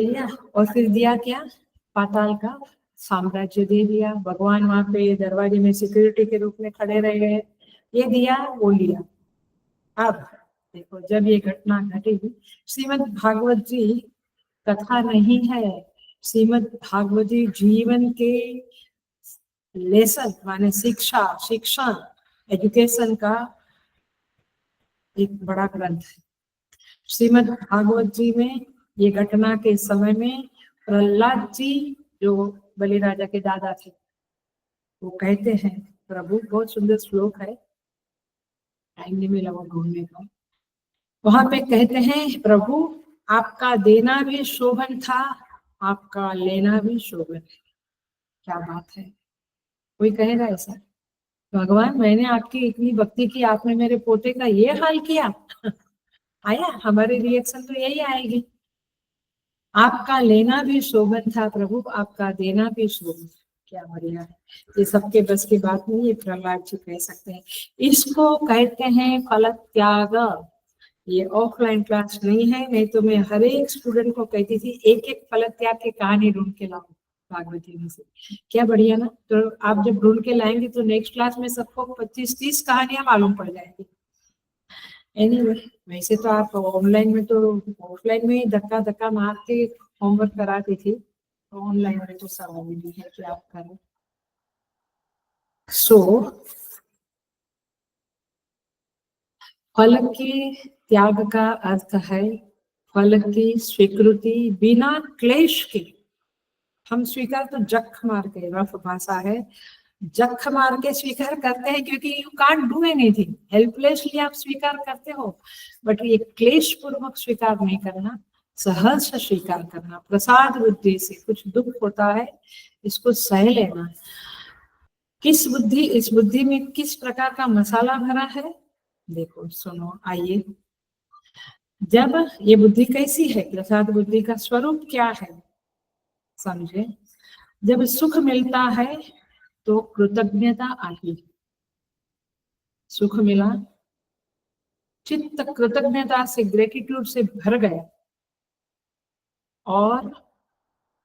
लिया। और फिर दिया क्या, पाताल का साम्राज्य दे दिया। भगवान वहां पे दरवाजे में सिक्योरिटी के रूप में खड़े रह गए, ये दिया वो लिया। अब देखो, जब ये घटना घटेगी, श्रीमद् भागवत जी कथा नहीं है, श्रीमद् भागवत जी जीवन के लेसन माने शिक्षण एजुकेशन का एक बड़ा ग्रंथ है। श्रीमद् भागवत जी में ये घटना के समय में प्रहलाद जी, जो बलिराजा के दादा थे, वो कहते हैं, प्रभु बहुत सुंदर श्लोक है, टाइम नहीं मिला वो ढूंढने का, वहां पे कहते हैं, प्रभु आपका देना भी शोभन था, आपका लेना भी शोभन है। क्या बात है, कोई कहेगा ऐसा, भगवान मैंने आपकी इतनी भक्ति की, आपने मेरे पोते का ये हाल किया। आया, हमारी रिएक्शन तो यही आएगी। आपका लेना भी शोभन था प्रभु, आपका देना भी शोभन। क्या बढ़िया है। ये सबके बस की बात नहीं, ये प्रहलाद जी कह सकते हैं। इसको कहते हैं फल त्याग। ये ऑफलाइन क्लास नहीं है, नहीं तो मैं हर एक स्टूडेंट को कहती थी एक एक फल त्याग की कहानी ढूंढ के लाओ भागवती में से। क्या बढ़िया ना। तो आप जब ढूंढ के लाएंगे तो नेक्स्ट क्लास में सबको 25-30 कहानियां मालूम पड़ जाएगी। एनीवे, वैसे तो आप ऑनलाइन में तो, ऑफलाइन में ही धक्का धक्का मार के होमवर्क कराती थी, तो ऑनलाइन में तो सवाल ही नहीं है कि आप करें। सो फल के त्याग का अर्थ है फल की स्वीकृति बिना क्लेश के। हम स्वीकार तो जख मार के, रफ भाषा है, जख मार के स्वीकार करते हैं, क्योंकि you can't do anything, helplessly आप स्वीकार करते हो। बट ये क्लेश पूर्वक स्वीकार नहीं करना, सहर्ष स्वीकार करना, प्रसाद बुद्धि से। कुछ दुख होता है, इसको सह लेना। किस बुद्धि, इस बुद्धि में किस प्रकार का मसाला भरा है, देखो सुनो, आइए। जब ये बुद्धि कैसी है, प्रसाद बुद्धि का स्वरूप क्या है, समझे। जब सुख मिलता है तो कृतज्ञता आती, सुख मिला, चित्त कृतज्ञता से, ग्रेटिट्यूड से भर गया। और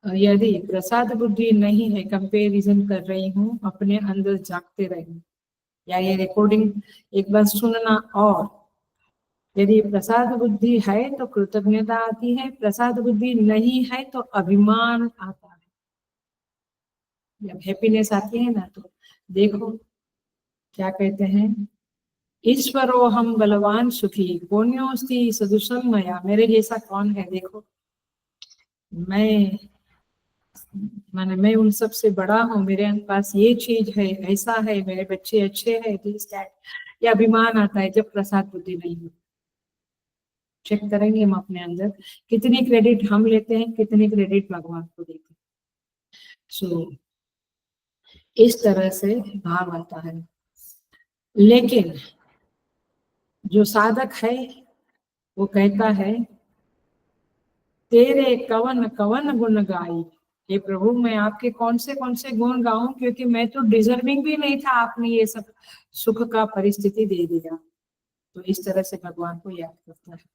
यदि प्रसाद बुद्धि नहीं है, कंपेरिजन कर रही हूँ, अपने अंदर झांकते रहे, या ये रिकॉर्डिंग एक बार सुनना। और यदि प्रसाद बुद्धि है तो कृतज्ञता आती है, प्रसाद बुद्धि नहीं है तो अभिमान आता है। जब हैप्पीनेस आती है ना, तो देखो क्या कहते हैं, ईश्वरो हम बलवान सुखी पुण्योस्ति सदुषम मया। मेरे जैसा कौन है, देखो मैं, माने मैं उन सब से बड़ा हूँ, मेरे पास ये चीज है, ऐसा है, मेरे बच्चे अच्छे हैं, दिस दैट। ये अभिमान आता है जब प्रसाद बुद्धि नहीं होती। चेक करेंगे हम अपने अंदर, कितनी क्रेडिट हम लेते हैं, कितनी क्रेडिट भगवान को देते हैं। सो इस तरह से भाव आता है। लेकिन जो साधक है वो कहता है, तेरे कवन कवन गुण गाई। हे प्रभु, मैं आपके कौन से गुण गाऊं, क्योंकि मैं तो डिजर्विंग भी नहीं था, आपने ये सब सुख का परिस्थिति दे दिया। तो इस तरह से भगवान को याद करता है।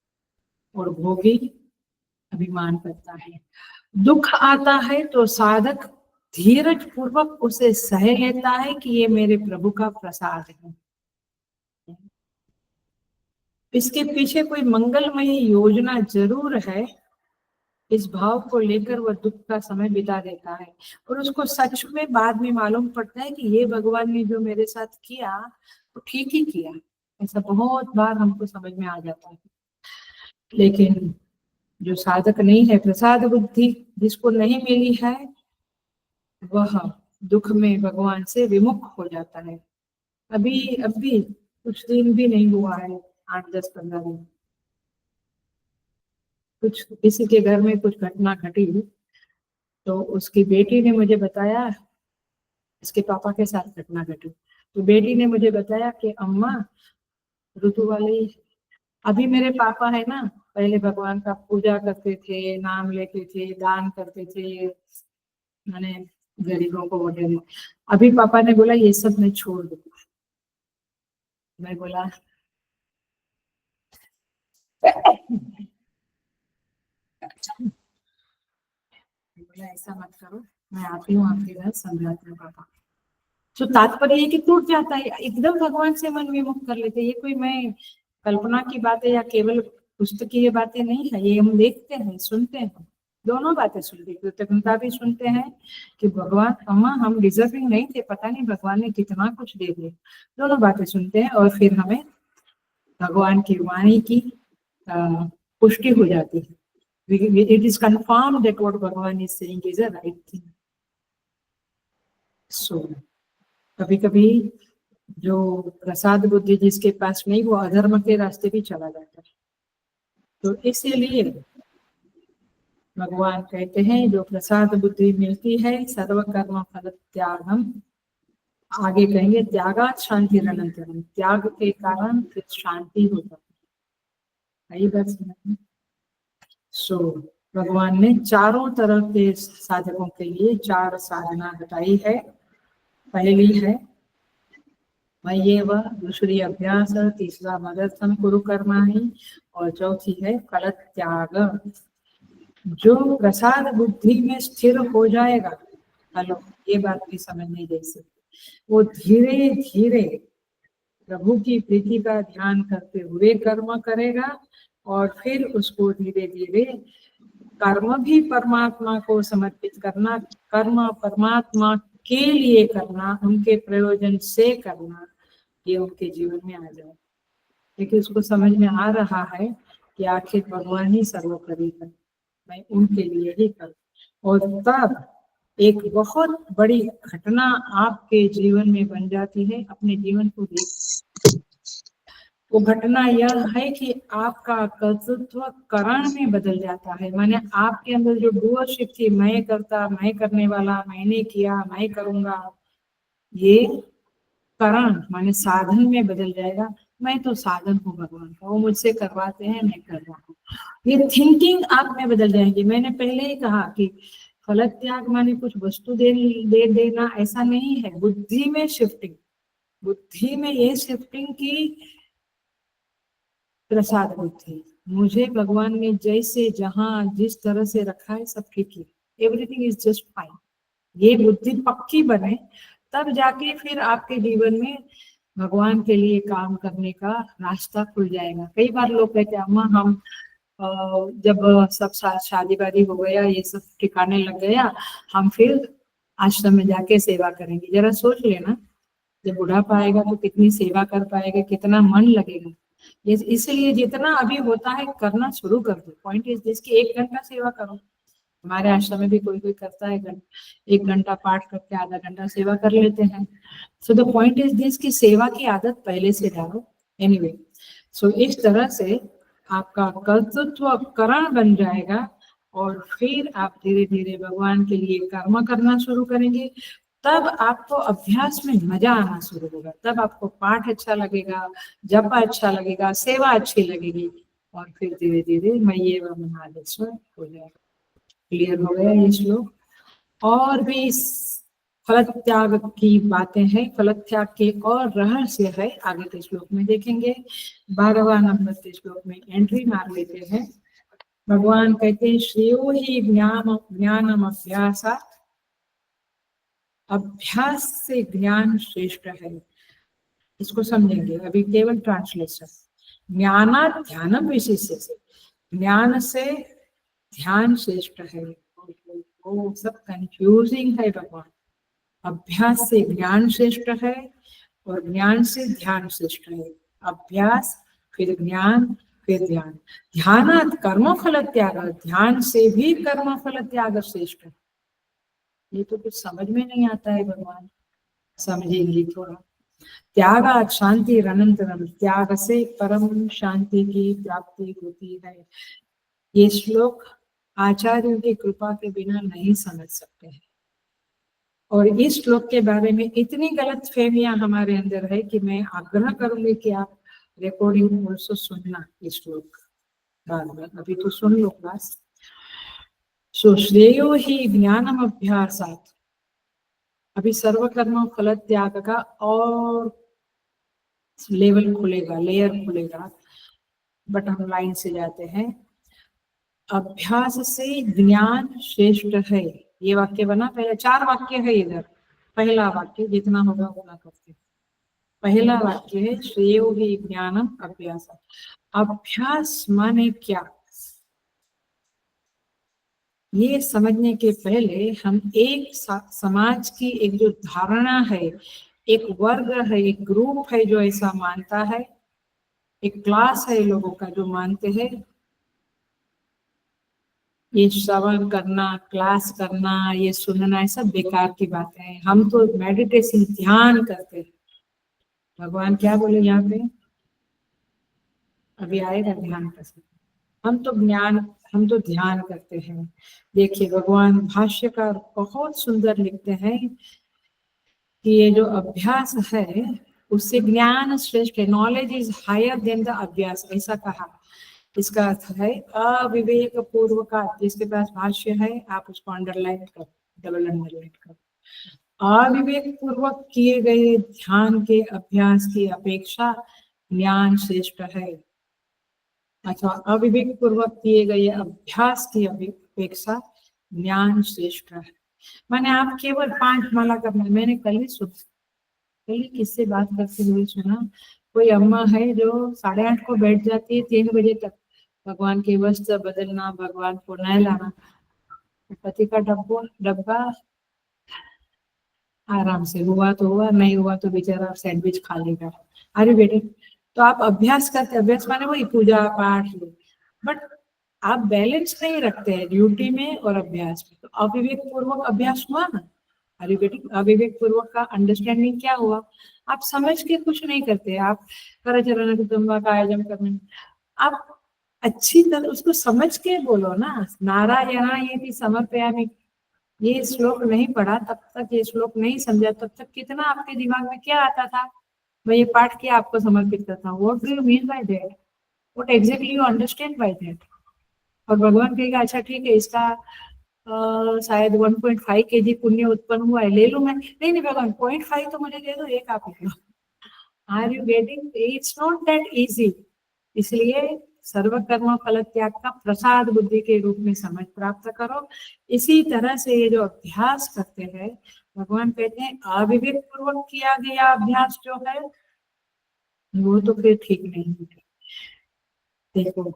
और भोगी अभिमान करता है। दुख आता है तो साधक धीरज पूर्वक उसे सह लेता है कि ये मेरे प्रभु का प्रसाद है। इसके पीछे कोई मंगलमय योजना जरूर है। इस भाव को लेकर वह दुख का समय बिता देता है, और उसको सच में बाद में मालूम पड़ता है कि ये भगवान ने जो मेरे साथ किया वो ठीक ही किया। ऐसा बहुत बार हमको समझ में आ जाता है। लेकिन जो साधक नहीं है, प्रसाद बुद्धि जिसको नहीं मिली है, वह दुख में भगवान से विमुख हो जाता है। अभी कुछ दिन भी नहीं हुआ है, 8-10-15 दिन, कुछ किसी के घर में कुछ घटना घटी, तो उसकी बेटी ने मुझे बताया, इसके पापा के साथ घटना घटी, तो बेटी ने मुझे बताया कि अम्मा, ऋतु वाली, अभी मेरे पापा है ना, पहले भगवान का पूजा करते थे, नाम लेते थे, दान करते थे, मैंने गरीबों को वगैरह। अभी पापा ने बोला ये सब मैं छोड़ दूँ। मैं बोला ऐसा मत करो, मैं आती हूँ आपके घर, समझाती हूँ पापा। तो तात्पर्य है कि टूट जाता है, एकदम भगवान से मन विमुख कर लेते। ये कोई मैं कल्पना की बात है या केवल पुस्तकीय बातें नहीं है, ये हम देखते हैं, सुनते हैं, दोनों बातें सुनते, कृतज्ञता भी सुनते हैं कि भगवान, अम्मा हम डिजर्विंग नहीं थे, पता नहीं भगवान ने कितना कुछ दे दिया। दोनों बातें सुनते हैं, और फिर हमें भगवान की वाणी की पुष्टि हो जाती है। It is confirmed that what Bhagavan is saying is a right thing. So कभी कभी जो प्रसाद बुद्धि जिसके पास नहीं, वो अधर्म के रास्ते भी चला जाता है। तो इसीलिए भगवान कहते हैं जो प्रसाद बुद्धि मिलती है, सर्व कर्म फल त्यागम, आगे कहेंगे त्यागात शांति अनंतरम, त्याग के कारण फिर शांति हो जाती है। आई बात समझ। सो भगवान ने चारों तरह के साधकों के लिए 4 साधना बताई है। पहली है मय्येव, दूसरी अभ्यास, तीसरा मदर्थम कुरु कर्माणि और चौथी है फल त्याग। जो प्रसाद बुद्धि में स्थिर हो जाएगा, हेलो ये बात भी समझने जैसे, वो धीरे धीरे प्रभु की प्रीति का ध्यान करते हुए कर्म करेगा और फिर उसको धीरे धीरे कर्म भी परमात्मा को समर्पित करना, कर्म परमात्मा के लिए करना, उनके प्रयोजन से करना, ये उनके जीवन में आ जाए। लेकिन उसको समझ में आ रहा है कि आखिर भगवान ही सर्वोपरि है, मैं उनके लिए ही करूं। और तब एक बहुत बड़ी घटना आपके जीवन में बन जाती है। अपने जीवन को देख, वो घटना यह है कि आपका कर्तृत्व करण में बदल जाता है। माने आपके अंदर जो डूअरशिप थी, मैं करता, मैं करने वाला, मैंने किया, मैं करूंगा, ये करण माने साधन में बदल जाएगा। मैं तो साधन हूँ भगवान का, वो मुझसे करवाते हैं, मैं कर रहा हूँ। ये थिंकिंग आप में बदल जाएंगी। मैंने पहले ही कहा कि फल त्याग माने कुछ वस्तु दे देना ऐसा नहीं है, बुद्धि में शिफ्टिंग, बुद्धि में ये शिफ्टिंग की प्रसाद बुद्धि, मुझे भगवान ने जैसे जहां जिस तरह से रखा है सब ठीक है, एवरीथिंग इज जस्ट फाइन। ये बुद्धि पक्की बने तब जाके फिर आपके जीवन में भगवान के लिए काम करने का रास्ता खुल जाएगा। कई बार लोग कहते हैं अम्मा हम जब सब शादी वादी हो गया, ये सब ठिकाने लग गया, हम फिर आश्रम में जाके सेवा करेंगे। जरा सोच लेना, जब बुढ़ापा आएगा तो कितनी सेवा कर पाएगा, कितना मन लगेगा। इसलिए जितना अभी होता है करना शुरू कर दो। पॉइंट इज दिस कि 1 घंटा सेवा करो। हमारे आश्रम में भी कोई कोई करता है 1 घंटा पाठ करके आधा घंटा सेवा कर लेते हैं। So the point is this कि सेवा की आदत पहले से डालो। एनीवे, सो इस तरह से आपका कर्तृत्व करण बन जाएगा और फिर आप धीरे धीरे भगवान के लिए कर्म करना शुरू करेंगे। तब आपको अभ्यास में मजा आना शुरू होगा, तब आपको पाठ अच्छा लगेगा, जप अच्छा लगेगा, सेवा अच्छी लगेगी और फिर धीरे धीरे मय्येव मनाधीश्वर हो जाएगा। क्लियर हो गया ये श्लोक? और भी फल त्याग की बातें हैं, फल त्याग के और रहस्य है, आगे के श्लोक में देखेंगे। 12वां नंबर के श्लोक में एंट्री मार लेते हैं। भगवान कहते हैं श्रेयो ही ज्ञानम अभ्यासा, अभ्यास से ज्ञान श्रेष्ठ है। इसको समझेंगे अभी, केवल ट्रांसलेशन। ज्ञाना ध्यानम विशेष्य से, ज्ञान से ध्यान श्रेष्ठ है। वो सब कंफ्यूजिंग है भगवान। अभ्यास से ज्ञान श्रेष्ठ है और ज्ञान से ध्यान श्रेष्ठ है। अभ्यास फिर ज्ञान फिर ध्यान। ध्यानात् कर्म फल त्याग, ध्यान से भी कर्म फल त्याग श्रेष्ठ है। ये तो कुछ समझ में नहीं आता है भगवान, समझेंगे थोड़ा। त्यागात् शांति अनंतरम, त्याग से परम शांति की प्राप्ति होती है। ये श्लोक आचार्यों की कृपा के बिना नहीं समझ सकते हैं। और इस श्लोक के बारे में इतनी गलत फहमियां हमारे अंदर है कि मैं आग्रह करूंगी कि आप रिकॉर्डिंग ऑल्सो सुनना इस श्लोक बाद में। अभी तो सुन लो क्लास। सो श्रेयो ही ज्ञानम अभ्यासात्, अभी सर्वकर्म फल त्याग का और लेवल खुलेगा, लेयर खुलेगा। बट हम लाइन से जाते हैं। अभ्यास से ज्ञान श्रेष्ठ है, ये वाक्य बना। पहले 4 वाक्य है इधर। पहला वाक्य जितना होगा उतना करते। पहला वाक्य है श्रेयो ही ज्ञानम अभ्यास। अभ्यास माने क्या, ये समझने के पहले हम एक समाज की एक जो धारणा है, एक वर्ग है, एक ग्रुप है जो ऐसा मानता है, एक क्लास है लोगों का जो मानते हैं ये श्रवण करना, क्लास करना, ये सुनना, ये सब बेकार की बातें हैं। हम तो मेडिटेशन ध्यान करते हैं। भगवान क्या बोले यहाँ पे, अभी आएगा ध्यान कैसे। हम तो ध्यान करते हैं। देखिए भगवान भाष्यकार बहुत सुंदर लिखते हैं कि ये जो अभ्यास है उससे ज्ञान श्रेष्ठ है। Knowledge is higher than the अभ्यास, ऐसा कहा। इसका अर्थ है अविवेक पूर्वक, जिसके पास भाष्य है आप उसको अंडरलाइन करो, डबल अंडरलाइन करो। अविवेक पूर्वक किए गए ध्यान के अभ्यास की अपेक्षा ज्ञान श्रेष्ठ है, अथवा अविवेक पूर्वक किए गए अभ्यास की अपेक्षा ज्ञान श्रेष्ठ है। माने आप केवल 5 माला करना। मैंने कल ही किससे बात करते हुए सुना, कोई अम्मा है जो 8:30 को बैठ जाती है 3 बजे तक भगवान के वस्त्र बदलना, भगवान को नहलाना, पति का डब्बा आराम से, हुआ तो हुआ, नहीं हुआ तो बेचारा सैंडविच खा लेगा। अरे बेटे, तो आप अभ्यास करते, अभ्यास माने वही पूजा पाठ, बट आप बैलेंस नहीं रखते हैं ड्यूटी में और अभ्यास में, तो अविवेक पूर्वक अभ्यास हुआ ना। अरे बेटे, अविवेक पूर्वक का अंडरस्टैंडिंग क्या हुआ, आप समझ के कुछ नहीं करते, आप करचरण कायजम करने, आप अच्छी तरह उसको समझ के बोलो ना। नारायण ये समर्पयामि, ये श्लोक नहीं पढ़ा तब तक, ये श्लोक नहीं समझा तब तक कितना आपके दिमाग में क्या आता था, मैं ये पाठ किया आपको समर्पित करता हूँ। What do you mean by that, what exactly you understand by that. और भगवान कहेगा अच्छा ठीक है, इसका शायद 1.5 kg पुण्य उत्पन्न हुआ है, ले लो। मैं नहीं भगवान 0.5 तो मुझे दे दो, एक आप ले लो। Are you getting, it's not that easy. इसलिए सर्व कर्म फल त्याग का प्रसाद बुद्धि के रूप में समझ प्राप्त करो। इसी तरह से ये जो अभ्यास करते हैं, भगवान कहते हैं अविवेक पूर्वक किया गया अभ्यास जो है वो तो फिर ठीक नहीं है। देखो,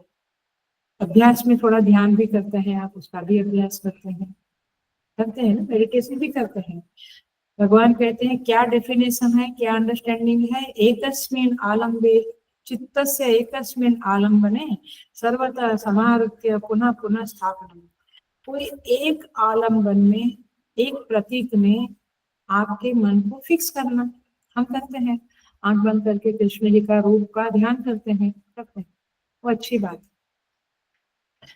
अभ्यास में थोड़ा ध्यान भी करते हैं आप, उसका भी अभ्यास करते हैं ना, मेडिटेशन भी करते हैं। भगवान कहते हैं क्या डेफिनेशन है, क्या अंडरस्टैंडिंग है, एकस्मिन् आलम्बे चित्तस्य एकस्मिन् आलम्बने सर्वतः समाहृत्य पुनः पुनः स्थापना। कोई एक आलम्बन में, एक प्रतीक में आपके मन को फिक्स करना, हम करते हैं, आंख बंद करके कृष्ण जी का रूप का ध्यान करते हैं, वो अच्छी बात है,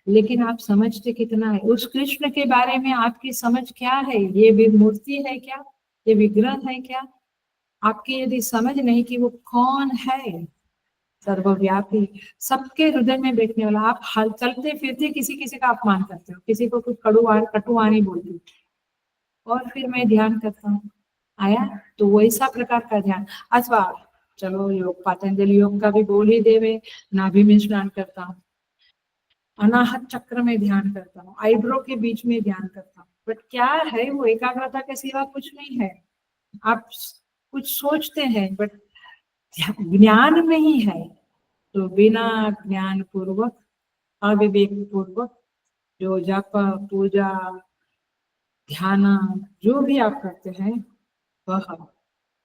लेकिन आप समझते कितना है उस कृष्ण के बारे में, आपकी समझ क्या है, ये भी मूर्ति है क्या, ये विग्रह है क्या। आपकी यदि समझ नहीं कि वो कौन है, सर्वव्यापी, सबके हृदय में बैठने वाला, आप हल चलते फिरते किसी किसी का अपमान करते हो, किसी को कुछ कटुवाणी बोलते हो, और फिर मैं ध्यान करता हूँ, आया तो वैसा प्रकार का ध्यान। अथवा चलो योग, पतंजलि योग का भी बोल ही देवे, नाभि में स्नान करता हूँ, अनाहत चक्र में ध्यान करता हूँ, आईब्रो के बीच में ध्यान करता हूँ, बट क्या है वो एकाग्रता के सिवा कुछ नहीं है। आप कुछ सोचते हैं बट ज्ञान में ही है, तो बिना ज्ञान पूर्वक, अविवेक पूर्वक जो जप पूजा ध्यान जो भी आप करते हैं वह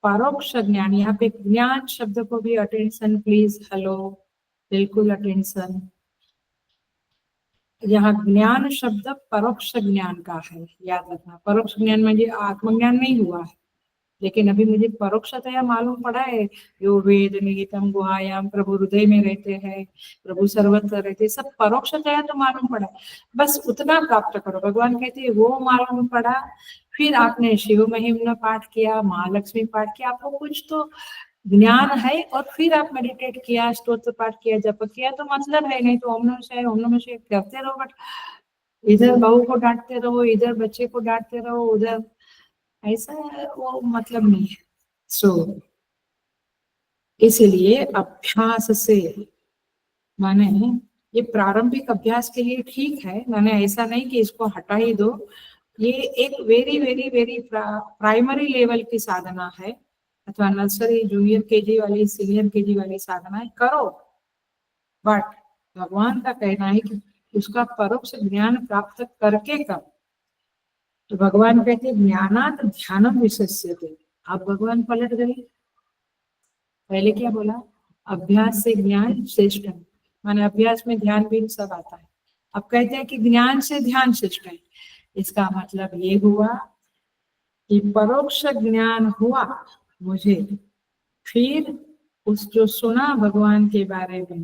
परोक्ष ज्ञान। यहाँ पे ज्ञान शब्द को भी अटेंशन प्लीज, हेलो, बिल्कुल अटेंशन। यहाँ ज्ञान शब्द परोक्ष ज्ञान का है, याद रखना। परोक्ष ज्ञान में आत्मज्ञान नहीं हुआ है, लेकिन अभी मुझे परोक्षतया मालूम पड़ा है, यो वेद निहितम गुहायाम, प्रभु हृदय में रहते हैं, प्रभु सर्वत्र रहते, सब परोक्षतया तो मालूम पड़ा, बस उतना प्राप्त करो। भगवान कहते हैं वो मालूम पड़ा, फिर आपने शिव महिमा पाठ किया, महालक्ष्मी पाठ किया, आपको कुछ तो ज्ञान है, और फिर आप मेडिटेट किया, स्तोत्र पाठ किया, जप किया, तो मतलब है। नहीं तो ओम नमः शिवाय करते रहो, बट इधर बहू को डांटते रहो, इधर बच्चे को डांटते रहो, उधर, ऐसा वो मतलब नहीं है। इसलिए अभ्यास से, माने ये प्रारंभिक अभ्यास के लिए ठीक है, माने ऐसा नहीं कि इसको हटा ही दो, ये एक very very very primary level की साधना है, अथवा नर्सरी जूनियर केजी वाली सीनियर केजी वाली साधना करो, बट भगवान का कहना है कि उसका परोक्ष ज्ञान प्राप्त करके कर। तो भगवान कहते हैं ज्ञानात ध्यानम विशेष्यते। आप भगवान पलट गए, पहले क्या बोला, अभ्यास से ज्ञान श्रेष्ठ है, माने अभ्यास में ध्यान भी सब आता है। अब कहते हैं कि ज्ञान से ध्यान श्रेष्ठ है, इसका मतलब ये हुआ कि परोक्ष ज्ञान हुआ मुझे, फिर उस जो सुना भगवान के बारे में,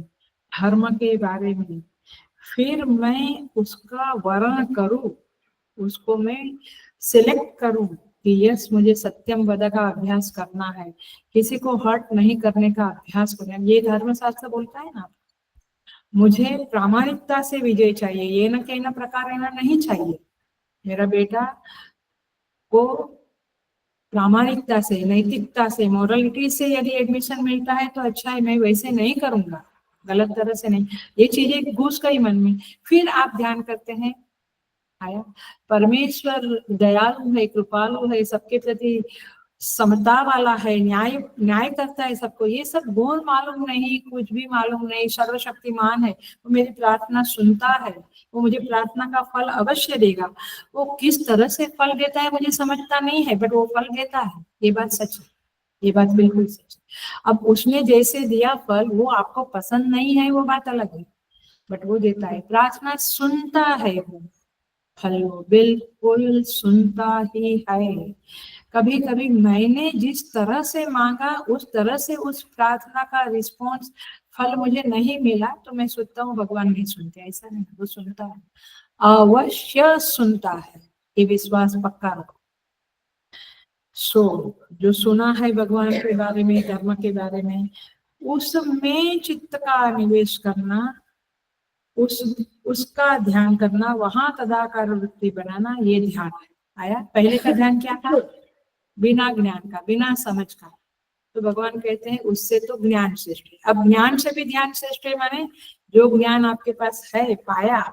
धर्म के बारे में, फिर मैं उसका वर्ण करूं, उसको मैं सिलेक्ट करूं कि यस मुझे सत्यम वद का अभ्यास करना है, किसी को हर्ट नहीं करने का अभ्यास करना है। ये धर्मशास्त्र बोलता है ना, मुझे प्रामाणिकता से विजय चाहिए, ये न कहना प्रकार रहना नहीं चाहिए। मेरा बेटा को प्रामाणिकता से, नैतिकता से, मोरलिटी से यदि एडमिशन मिलता है तो अच्छा है, मैं वैसे नहीं करूंगा, गलत तरह से नहीं। ये चीजें घुस गई मन में, फिर आप ध्यान करते हैं आया परमेश्वर दयालु है, कृपालु है, सबके प्रति समता वाला है, न्याय न्याय करता है सबको। ये सब गुण मालूम नहीं, कुछ भी मालूम नहीं, सर्वशक्तिमान है, वो मेरी प्रार्थना सुनता है, वो मुझे प्रार्थना का फल अवश्य देगा। वो किस तरह से फल देता है मुझे समझता नहीं है, बट वो फल देता है, ये बात सच है, ये बात बिल्कुल सच है। अब उसने जैसे दिया फल, वो आपको पसंद नहीं है वो बात अलग है, बट वो देता है। प्रार्थना सुनता है वो, फल वो बिल्कुल सुनता ही है। कभी कभी मैंने जिस तरह से मांगा उस तरह से उस प्रार्थना का रिस्पॉन्स फल मुझे नहीं मिला तो मैं सोचता हूँ भगवान नहीं सुनते, ऐसा नहीं, वो सुनता है, अवश्य सुनता है, ये विश्वास पक्का रखो। जो सुना है भगवान के बारे में, धर्म के बारे में, उसमें चित्त का निवेश करना, उसका ध्यान करना, वहां तदाकार वृत्ति बनाना, ये ध्यान है। आया पहले का ध्यान क्या था? बिना ज्ञान का, बिना समझ का। तो भगवान कहते हैं उससे तो ज्ञान श्रेष्ठ है। अब ज्ञान से भी ध्यान श्रेष्ठ है, माने जो ज्ञान आपके पास है, पाया,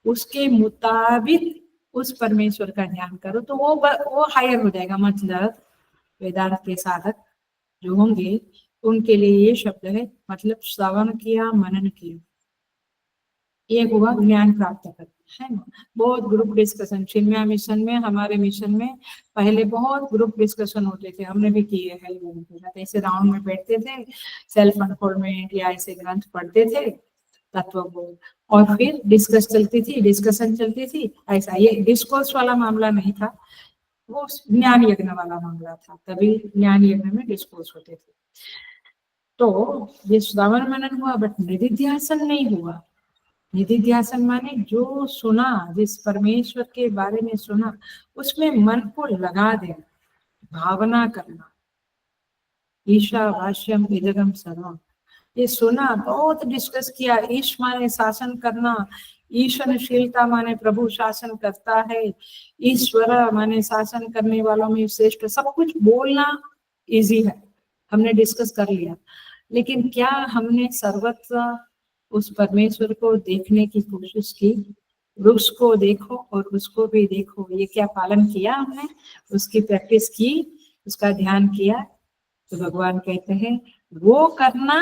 उसके मुताबिक उस परमेश्वर का ध्यान करो तो वो हायर हो जाएगा। मतलब वेदांत के साधक जो होंगे उनके लिए ये शब्द है, मतलब श्रवण किया, मनन किया, ये हुआ ज्ञान प्राप्त करना, है ना। बहुत ग्रुप डिस्कशन चिन्मया मिशन में, हमारे मिशन में पहले बहुत ग्रुप डिस्कशन होते थे, हमने भी किए हैं। ऐसे राउंड में बैठते थे, सेल्फ अनफोल्डमेंट या ऐसे ग्रंथ पढ़ते थे, तत्वबोध, और फिर डिस्कशन चलती थी। ऐसा ये डिस्कोर्स वाला मामला नहीं था, वो ज्ञान यज्ञ वाला मामला था, तभी ज्ञान यज्ञ में डिस्कोर्स होते थे। तो ये श्रवण मनन हुआ, बट निधिध्यासन नहीं हुआ। निधिध्यासन माने जो सुना, जिस परमेश्वर के बारे में सुना, उसमें मन को लगा देना, भावना करना। ईशावास्यम इदगम सर्वम, ये सुना, बहुत डिस्कस किया। ईश माने शासन करना, ईशनशीलता माने प्रभु शासन करता है, ईश्वर माने शासन करने वालों में श्रेष्ठ, सब कुछ बोलना इजी है, हमने डिस्कस कर लिया। लेकिन क्या हमने सर्वत्र उस परमेश्वर को देखने की कोशिश की? वृक्ष को देखो और उसको भी देखो, ये क्या पालन किया हमने? उसकी प्रैक्टिस की, उसका ध्यान किया? तो भगवान कहते हैं वो करना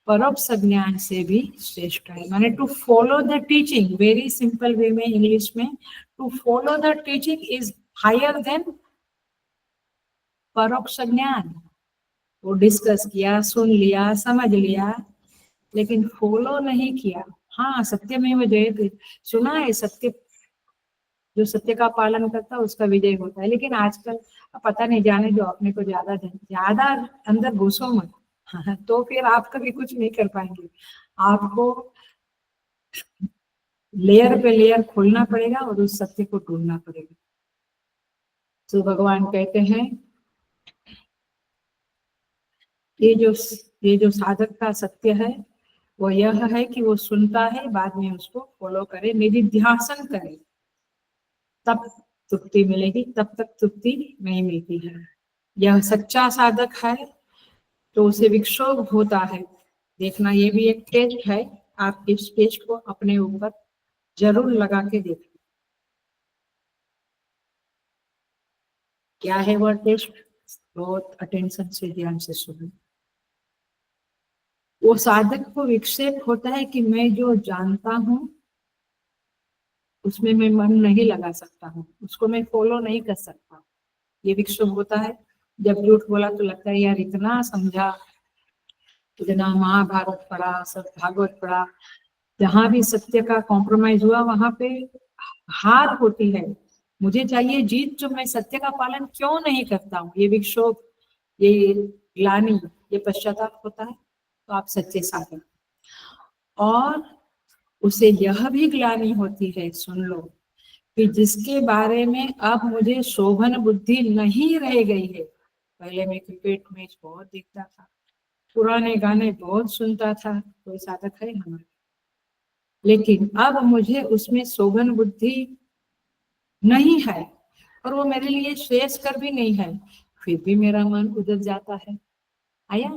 परोक्ष ज्ञान से भी श्रेष्ठ है। माने to follow the teaching, very simple way में इंग्लिश में, to follow the teaching is higher than परोक्ष ज्ञान। वो डिस्कस किया, सुन लिया, समझ लिया, लेकिन फॉलो नहीं किया। हाँ, सत्यमेव जयते, सुना है, सत्य, जो सत्य का पालन करता है उसका विजय होता है। लेकिन आजकल पता नहीं, जाने जो अपने को ज्यादा अंदर घुसो मत, हाँ, तो फिर आप कभी कुछ नहीं कर पाएंगे। आपको लेयर पे लेयर खोलना पड़ेगा और उस सत्य को ढूंढना पड़ेगा। तो भगवान कहते हैं ये जो साधक का सत्य है वो यह है कि वो सुनता है, बाद में उसको फॉलो करे, निधिध्यासन करे, तब तृप्ति मिलेगी, तब तक तृप्ति नहीं मिलती है। यह सच्चा साधक है तो उसे विक्षोभ होता है। देखना, ये भी एक टेस्ट है, आप इस टेस्ट को अपने ऊपर जरूर लगा के देखना। क्या है वह टेस्ट? बहुत अटेंशन से, ध्यान से सुनो। वो साधक को विक्षेप होता है कि मैं जो जानता हूँ उसमें मैं मन नहीं लगा सकता हूँ, उसको मैं फॉलो नहीं कर सकता। ये विक्षोभ होता है। जब झूठ बोला तो लगता है यार इतना समझा, इतना महाभारत पढ़ा, सब भागवत पढ़ा, जहां भी सत्य का कॉम्प्रोमाइज हुआ वहां पे हार होती है। मुझे चाहिए जीत, जो मैं सत्य का पालन क्यों नहीं करता हूँ? ये विक्षोभ, ये ग्लानि, ये पश्चाताप होता है। तो आप सच्चे साधक, और उसे यह भी ग्लानि होती है, सुन लो, कि जिसके बारे में अब मुझे शोभन बुद्धि नहीं रह गई है। पहले मैं क्रिकेट मैच बहुत देखता था, पुराने गाने बहुत सुनता था, कोई साधक है हमारे, लेकिन अब मुझे उसमें शोभन बुद्धि नहीं है और वो मेरे लिए श्रेयस्कर भी नहीं है, फिर भी मेरा मन उधर जाता है। आया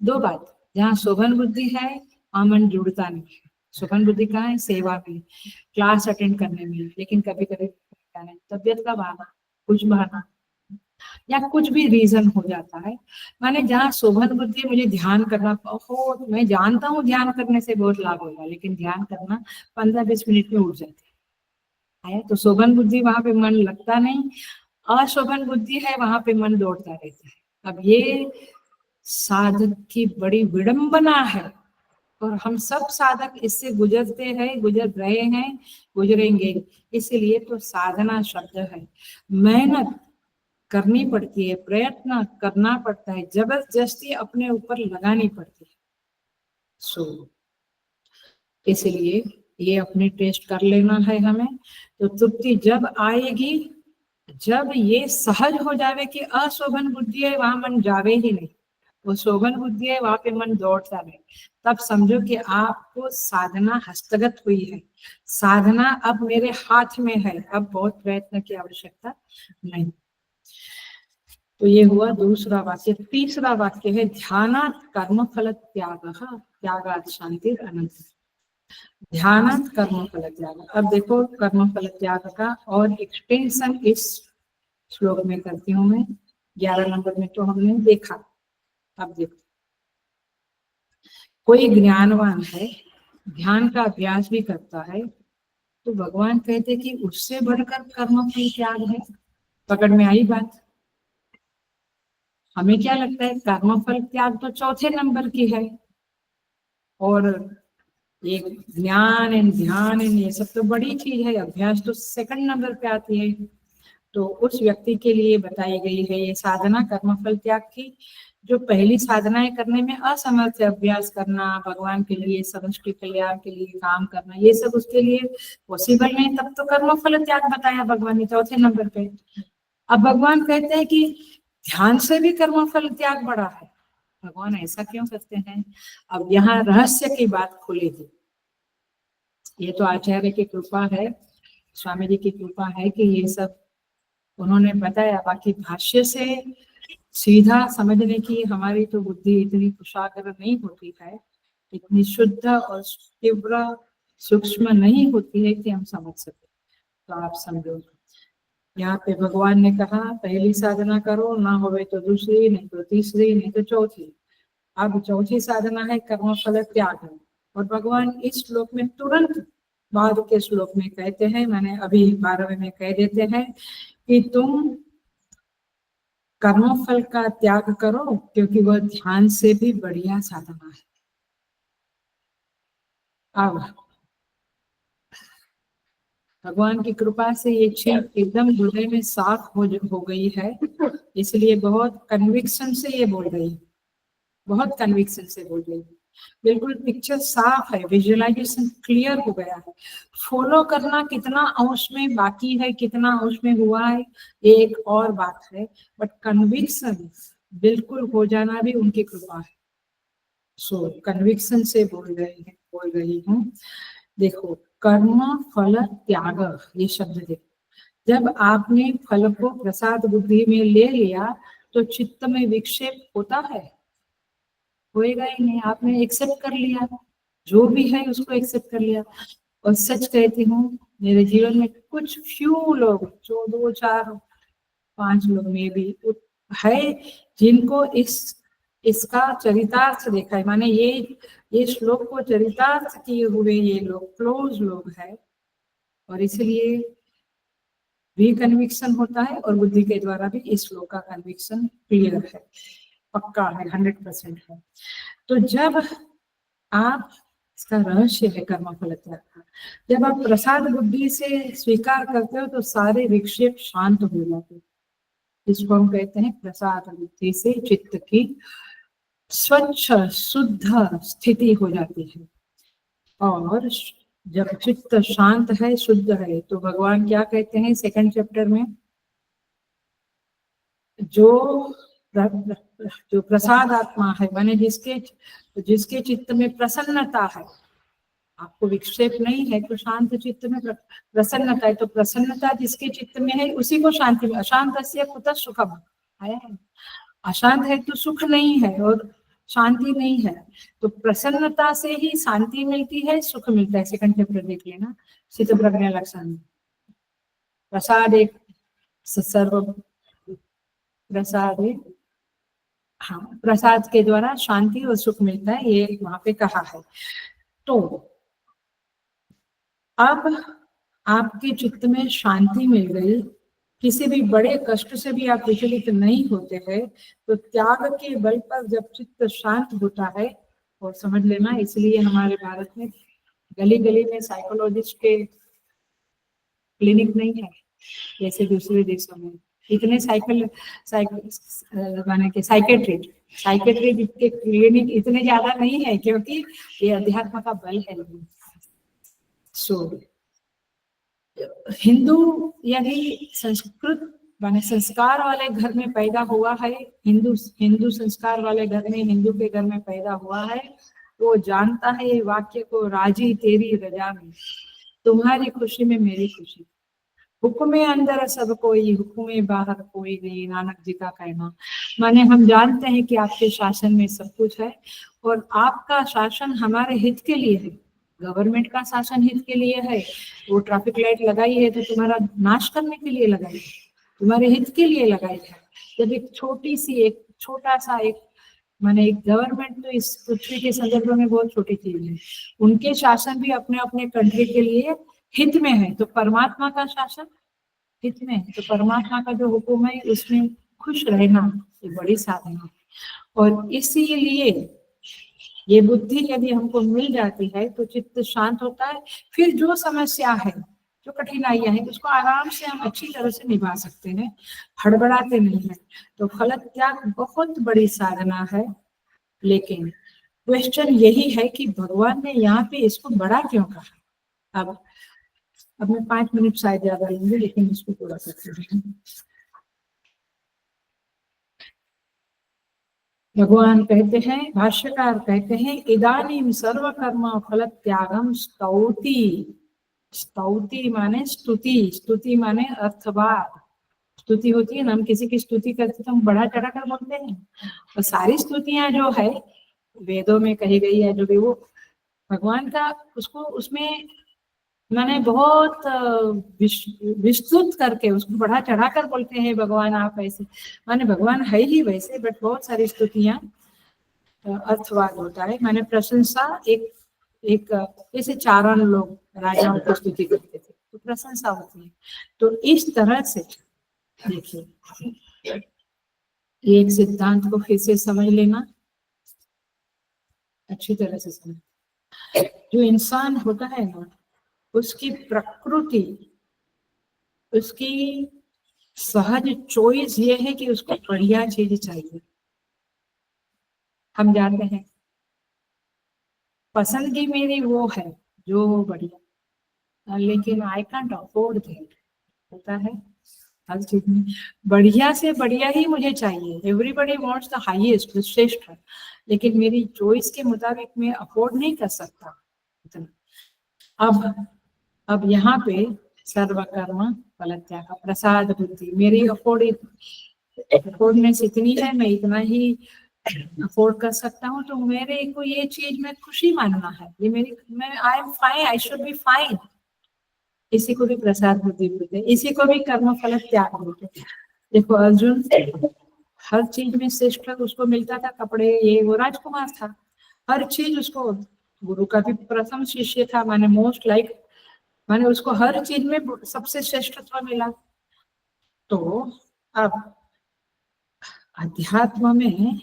दो बात, जहाँ शोभन बुद्धि है वहाँ मन जुड़ता नहीं है। शोभन बुद्धि कहाँ है? सेवा में, क्लास अटेंड करने में, लेकिन कभी कभी तबियत का बहाना, कुछ बहाना या कुछ भी रीजन हो जाता है। माने जहाँ शोभन बुद्धि, मुझे ध्यान करना बहुत, मैं जानता हूँ ध्यान करने से बहुत लाभ होगा, लेकिन ध्यान करना 15-20 मिनट में उठ जाते है, तो शोभन बुद्धि वहां पे मन लगता नहीं। अशोभन बुद्धि है वहां पे मन दौड़ता रहता है। अब ये साधक की बड़ी विडंबना है और हम सब साधक इससे गुजरते हैं, गुजर रहे हैं, गुजरेंगे। इसीलिए तो साधना शब्द है, मेहनत करनी पड़ती है, प्रयत्न करना पड़ता है, जबरदस्ती अपने ऊपर लगानी पड़ती है। सो इसलिए ये अपने टेस्ट कर लेना है हमें। तो तृप्ति जब आएगी, जब ये सहज हो जावे कि अशोभन बुद्धि है वहां मन जावे ही नहीं, वो शोभन बुद्धि है वहां पे मन दौड़ता रहे, तब समझो कि आपको साधना हस्तगत हुई है, साधना अब मेरे हाथ में है, अब बहुत प्रयत्न की आवश्यकता नहीं। तो ये हुआ दूसरा वाक्य। तीसरा वाक्य है ध्यानात् कर्मफल त्याग, त्यागात् शांति अनंत। ध्यानात् कर्मफल त्याग। अब देखो कर्मफल त्याग का और एक्सटेंशन इस श्लोक में करती हूँ मैं। 11 नंबर में तो हमने देखा, अब देखो कोई ज्ञानवान है, ध्यान का अभ्यास भी करता है, तो भगवान कहते कि उससे बढ़कर कर्मफल त्याग है। पकड़ में आई बात? हमें क्या लगता है कर्मफल त्याग तो चौथे नंबर की है, और ये ज्ञान एंड ध्यान एंड ये सब तो बड़ी चीज है, अभ्यास तो सेकंड नंबर पे आती है। तो उस व्यक्ति के लिए बताई गई है ये साधना कर्मफल त्याग की, जो पहली साधनाएं करने में असमर्थ है, अभ्यास करना, भगवान के लिए, समष्टि कल्याण के लिए काम करना, ये सब उसके लिए पॉसिबल नहीं, तब तो कर्मफल त्याग बताया भगवान ने चौथे नंबर पे। अब भगवान कहते हैं कि ध्यान से भी कर्मफल त्याग बड़ा है। भगवान ऐसा क्यों करते हैं? अब यहाँ रहस्य की बात खुलेगी। ये तो आचार्य की कृपा है, स्वामी जी की कृपा है कि ये सब उन्होंने बताया, बाकी भाष्य से सीधा समझने की हमारी तो बुद्धि इतनी कुशाग्र नहीं होती है, इतनी शुद्ध और तीव्र सूक्ष्म नहीं होती है कि हम समझ सके। तो आप समझो, यहाँ पे भगवान ने कहा पहली साधना करो, ना होवे तो दूसरी, नहीं तो तीसरी, नहीं तो चौथी। अब चौथी साधना है कर्मफल त्याग, और भगवान इस श्लोक में तुरंत बाद के श्लोक में कहते हैं, मैंने अभी 12वें में कह देते हैं कि तुम कर्मफल का त्याग करो, क्योंकि वह ध्यान से भी बढ़िया साधना है। अब भगवान की कृपा से ये चीज एकदम हृदय में साफ हो गई है, इसलिए बहुत कन्विक्शन से ये बोल रही है, बहुत कन्विक्शन से बोल रही है। बिल्कुल पिक्चर साफ है, विजुअलाइजेशन क्लियर हो गया है। फॉलो करना कितना अंश में बाकी है, कितना अंश में हुआ है, एक और बात है, बट कन्विक्शन बिल्कुल हो जाना भी उनकी कृपा है। सो कन्विक्शन से बोल रही हूँ। देखो कर्म फल त्याग, ये शब्द देखो, जब आपने फल को प्रसाद बुद्धि में ले लिया तो चित्त में विक्षेप होता है? होएगा ही नहीं। आपने एक्सेप्ट कर लिया, जो भी है उसको एक्सेप्ट कर लिया। और सच कहती हूँ, मेरे जीवन में कुछ फ्यू लोग, जो 2-4-5 लोग में भी है, जिनको इसका चरितार्थ देखा है, माने ये श्लोक को चरितार्थ किए हुए ये लोग क्लोज लोग हैं, और इसलिए भी कन्विक्शन होता है और बुद्धि के द्वारा भी इस श्लोक का कन्विक्शन क्लियर है, पक्का है, 100% है। तो जब आप, इसका रहस्य है कर्मफल त्याग का, जब आप प्रसाद बुद्धि से स्वीकार करते हो तो सारे विक्षेप शांत हो जाते हैं। इसको हम कहते हैं प्रसाद बुद्धि से चित्त की स्वच्छ शुद्ध स्थिति हो जाती है। और जब चित्त शांत है, शुद्ध है, तो भगवान क्या कहते हैं सेकंड चैप्टर में, जो प्रसाद आत्मा है, माने जिसके चित्त में प्रसन्नता है, आपको विक्षेप नहीं है तो शांत चित्त में प्रसन्नता है। तो प्रसन्नता जिसके चित्त में है उसी को शांति में। अशांत से कुतः सुखम आया है, अशांत है तो सुख नहीं है और शांति नहीं है। तो प्रसन्नता से ही शांति मिलती है, सुख मिलता है। सेकंड चैप्टर देख लेना, स्थित प्रज्ञा लक्षण। प्रसाद एक सर्व प्रसाद एक, हाँ, प्रसाद के द्वारा शांति और सुख मिलता है, ये वहां पे कहा है। तो अब आपके चित्त में शांति मिल गई, किसी भी बड़े कष्ट से भी आप विचलित नहीं होते हैं। तो त्याग के बल पर जब चित्त शांत होता है, और समझ लेना, इसलिए हमारे भारत में गली गली में साइकोलॉजिस्ट के क्लिनिक नहीं है जैसे दूसरे देशों में। इतने माने कि साइकेट्री के क्लिनिक इतने ज्यादा नहीं है, क्योंकि ये अध्यात्म का बल है। सो हिंदू यदि संस्कृत माने संस्कार वाले घर में पैदा हुआ है, हिंदू संस्कार वाले घर में, हिंदू के घर में पैदा हुआ है, वो जानता है ये वाक्य को, राजी तेरी रजा में, तुम्हारी खुशी में मेरी खुशी। हुक्मे अंदर सब कोई, हुक्मे बाहर कोई नहीं, नानक जी का कहना। माने हम जानते हैं कि आपके शासन में सब कुछ है, और आपका शासन हमारे हित के लिए है। गवर्नमेंट का शासन हित के लिए है। वो ट्रैफिक लाइट लगाई है तो तुम्हारा नाश करने के लिए लगाई है, तुम्हारे हित के लिए लगाई है। जब एक छोटा सा एक माने एक गवर्नमेंट तो इस पृथ्वी के संदर्भ में बहुत छोटी चीज है, उनके शासन भी अपने अपने कंट्री के लिए हित में है। तो परमात्मा का शासन हित में है, तो परमात्मा का जो हुक्म है उसमें खुश रहना ये बड़ी साधना है। और इसीलिए ये बुद्धि यदि हमको मिल जाती है तो चित्त शांत होता है। फिर जो समस्या है, जो कठिनाइयां हैं, उसको आराम से हम अच्छी तरह से निभा सकते हैं, हड़बड़ाते नहीं है। तो फल त्याग बहुत बड़ी साधना है, लेकिन क्वेश्चन यही है कि भगवान ने यहाँ पे इसको बड़ा क्यों कहा। अब मैं 5 मिनट शायद ज्यादा लूंगी, लेकिन इसको पूरा करते हैं। भगवान कहते हैं, भाष्यकार कहते हैं, इदानीम सर्व कर्म फल त्यागम स्तौति। स्तौति माने स्तुति, स्तुति माने अर्थवाद। स्तुति होती है ना, हम किसी की स्तुति करते तो हम बढ़ा चढ़ा कर बोलते हैं। और सारी स्तुतियां जो है वेदों में कही गई है, जो भी वो भगवान का, उसको उसमें मैंने बहुत विस्तृत करके उसको बढ़ा चढ़ा कर बोलते हैं भगवान आप ऐसे। माने भगवान है ही वैसे, बट बहुत सारी स्तुतियां अर्थवाद होता है। माने प्रशंसा एक एक जैसे चारण लोग राजाओं को स्तुति करते थे तो प्रशंसा होती है। तो इस तरह से देखिए, एक सिद्धांत को फिर से समझ लेना, अच्छी तरह से समझ। जो इंसान होता है ना, उसकी प्रकृति, उसकी सहज चॉइस ये है कि उसको बढ़िया चीज चाहिए। हम जानते हैं पसंदगी मेरी वो है जो बढ़िया, लेकिन आई कैंट अफोर्ड दैट। होता है हर चीज में बढ़िया से बढ़िया ही मुझे चाहिए। एवरीबडी वांट्स द हाईएस्ट, श्रेष्ठ, लेकिन मेरी चॉइस के मुताबिक मैं अफोर्ड नहीं कर सकता इतना। अब यहाँ पे सर्वकर्म फल त्याग प्रसाद बुद्धि, मेरी अफोर्डनेस इतनी है, मैं इतना ही अफोर्ड कर सकता हूँ, तो मेरे को ये चीज में खुशी मानना है, ये मेरी, मैं I am fine, I should be fine. इसी को भी प्रसाद बुद्धि बोलते हैं, इसी को भी कर्म फल त्याग बोलते हैं। देखो अर्जुन हर चीज में श्रेष्ठ उसको मिलता था, कपड़े ये वो राजकुमार था, हर चीज उसको, गुरु का भी प्रथम शिष्य था, माने मोस्ट लाइक, माने उसको हर चीज में सबसे श्रेष्ठत्व मिला। तो अब अध्यात्म में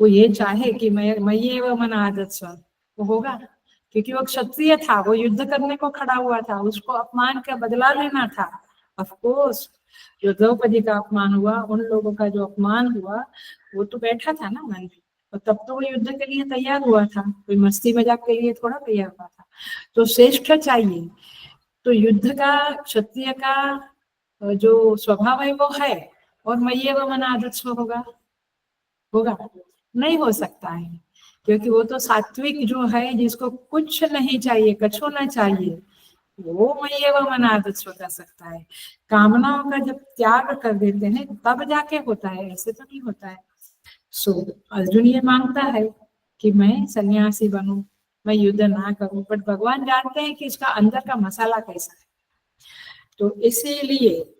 वो ये चाहे कि मैं ये वो मन आदत स्व, वो होगा, क्योंकि वो क्षत्रिय था, वो युद्ध करने को खड़ा हुआ था, उसको अपमान का बदला लेना था। ऑफ कोर्स जो द्रौपदी का अपमान हुआ, उन लोगों का जो अपमान हुआ, वो तो बैठा था ना मन में, और तब तो वो युद्ध के लिए तैयार हुआ था, कोई मस्ती मजाक के लिए थोड़ा तैयार हुआ था। तो श्रेष्ठ चाहिए, तो युद्ध का क्षत्रिय का जो स्वभाव है वो है, और मय्ये व मन आदत स्व होगा नहीं हो सकता है। क्योंकि वो तो सात्विक जो है, जिसको कुछ नहीं चाहिए, कछु ना चाहिए, वो मैया वो मन आदत कर सकता है। कामनाओं का जब त्याग कर देते हैं तब जाके होता है, ऐसे तो नहीं होता है। सो अर्जुन ये मांगता है कि मैं सन्यासी बनूं, मैं युद्ध ना करूं, बट भगवान जानते हैं कि इसका अंदर का मसाला कैसा है। तो इसीलिए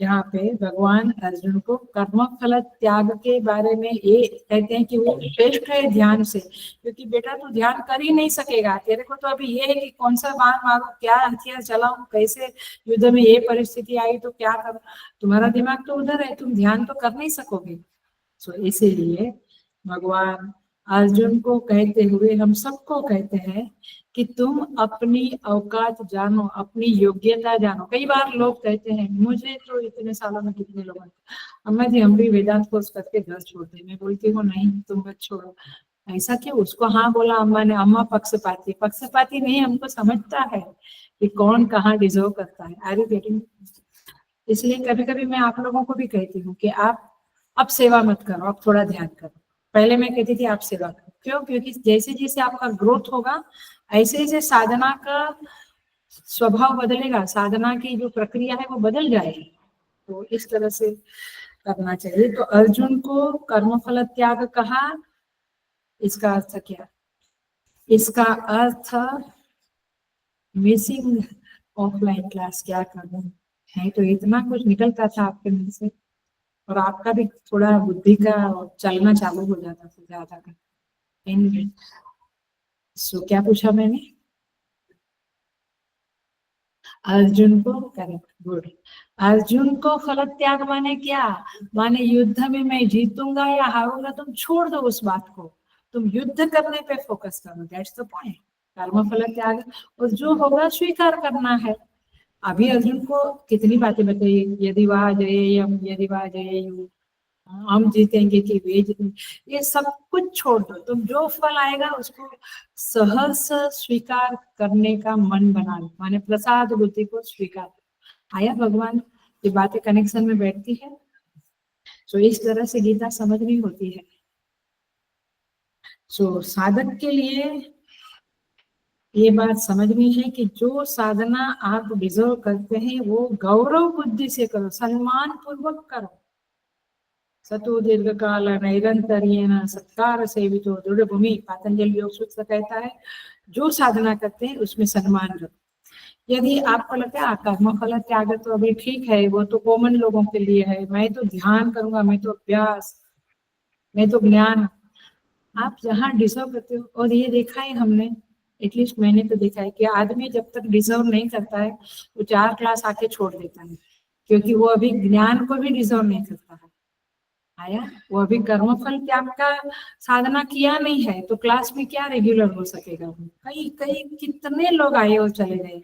यहाँ पे भगवान अर्जुन को कर्म फल त्याग के बारे में ये कहते हैं कि वो श्रेष्ठ है ध्यान से, क्योंकि बेटा तू ध्यान कर ही नहीं सकेगा, तेरे को तो अभी ये है कि कौन सा बाण मारूं, क्या हथियार चलाऊं, कैसे युद्ध में ये परिस्थिति आई तो क्या करूं, तुम्हारा दिमाग तो उधर है, तुम ध्यान तो कर नहीं सकोगे। सो इसीलिए भगवान अर्जुन को कहते हुए हम सबको कहते हैं कि तुम अपनी औकात जानो, अपनी योग्यता जानो। कई बार लोग कहते हैं मुझे तो इतने सालों में कितने लोग, अम्मा जी हम भी वेदांत कोर्स करके घर छोड़ते, मैं बोलती हूँ नहीं तुम मत छोड़ो। ऐसा क्यों? उसको हाँ बोला अम्मा ने, अम्मा पक्षपाती, पक्षपाती नहीं, हमको समझता है कि कौन कहाँ डिजर्व करता है। Are you getting? इसलिए कभी कभी मैं आप लोगों को भी कहती हूँ कि आप अब सेवा मत करो, अब थोड़ा ध्यान करो। पहले मैं कहती थी आप सेवा करो, क्यों? क्योंकि जैसे जैसे आपका ग्रोथ होगा ऐसे ऐसे साधना का स्वभाव बदलेगा, साधना की जो प्रक्रिया है वो बदल जाएगी। तो इस तरह से करना चाहिए। तो अर्जुन को कर्मफल त्याग कहा, इसका अर्थ क्या? इसका अर्थ मिसिंग ऑफलाइन क्लास क्या करूं है, तो इतना कुछ निकलता था आपके मुंह से, और आपका भी थोड़ा बुद्धि का चलना चालू हो जाता था ज्यादा का। सो क्या पूछा मैंने? अर्जुन को, करेक्ट, गुड। अर्जुन को फल त्याग माने क्या? माने युद्ध में मैं जीतूंगा या हारूंगा तुम छोड़ दो उस बात को, तुम युद्ध करने पे फोकस करो, दैट्स द पॉइंट। कर्म फल त्याग, और जो होगा स्वीकार करना है। अभी अर्जुन को कितनी बातें बताई, यदि वह जयेयम यदि वह जयेयु, हम जीतेंगे कि वे जीतेंगे, ये सब कुछ छोड़ दो, तुम जो फल आएगा उसको सहर्ष स्वीकार करने का मन बना लो, माने प्रसाद बुद्धि को स्वीकार। आया भगवान? ये बातें कनेक्शन में बैठती है। तो इस तरह से गीता समझनी होती है। तो साधक के लिए ये बात समझनी है कि जो साधना आप डिजर्व करते हैं वो गौरव बुद्धि से करो, सम्मान पूर्वक करो। सतो दीर्घ काल नैरंतर्येण सत्कार सेवितो दृढ़ भूमि, पातंजलि योग सूत्र कहता है जो साधना करते हैं उसमें सम्मान रखो। यदि आपको लगता है कर्म फल त्याग तो अभी ठीक है, वो तो कॉमन लोगों के लिए है, मैं तो ध्यान करूंगा, मैं तो अभ्यास, मैं तो ज्ञान, आप जहाँ डिजर्व करते हो। और ये देखा है हमने, एटलीस्ट मैंने तो देखा है कि आदमी जब तक डिजर्व नहीं करता है वो 4 क्लास आके छोड़ देता है, क्योंकि वो अभी ज्ञान को भी डिजर्व नहीं करता है। आया? वो अभी कर्मफल त्याग का साधना किया नहीं है तो क्लास में क्या रेगुलर हो सकेगा? कई कई कितने लोग आए और चले गए,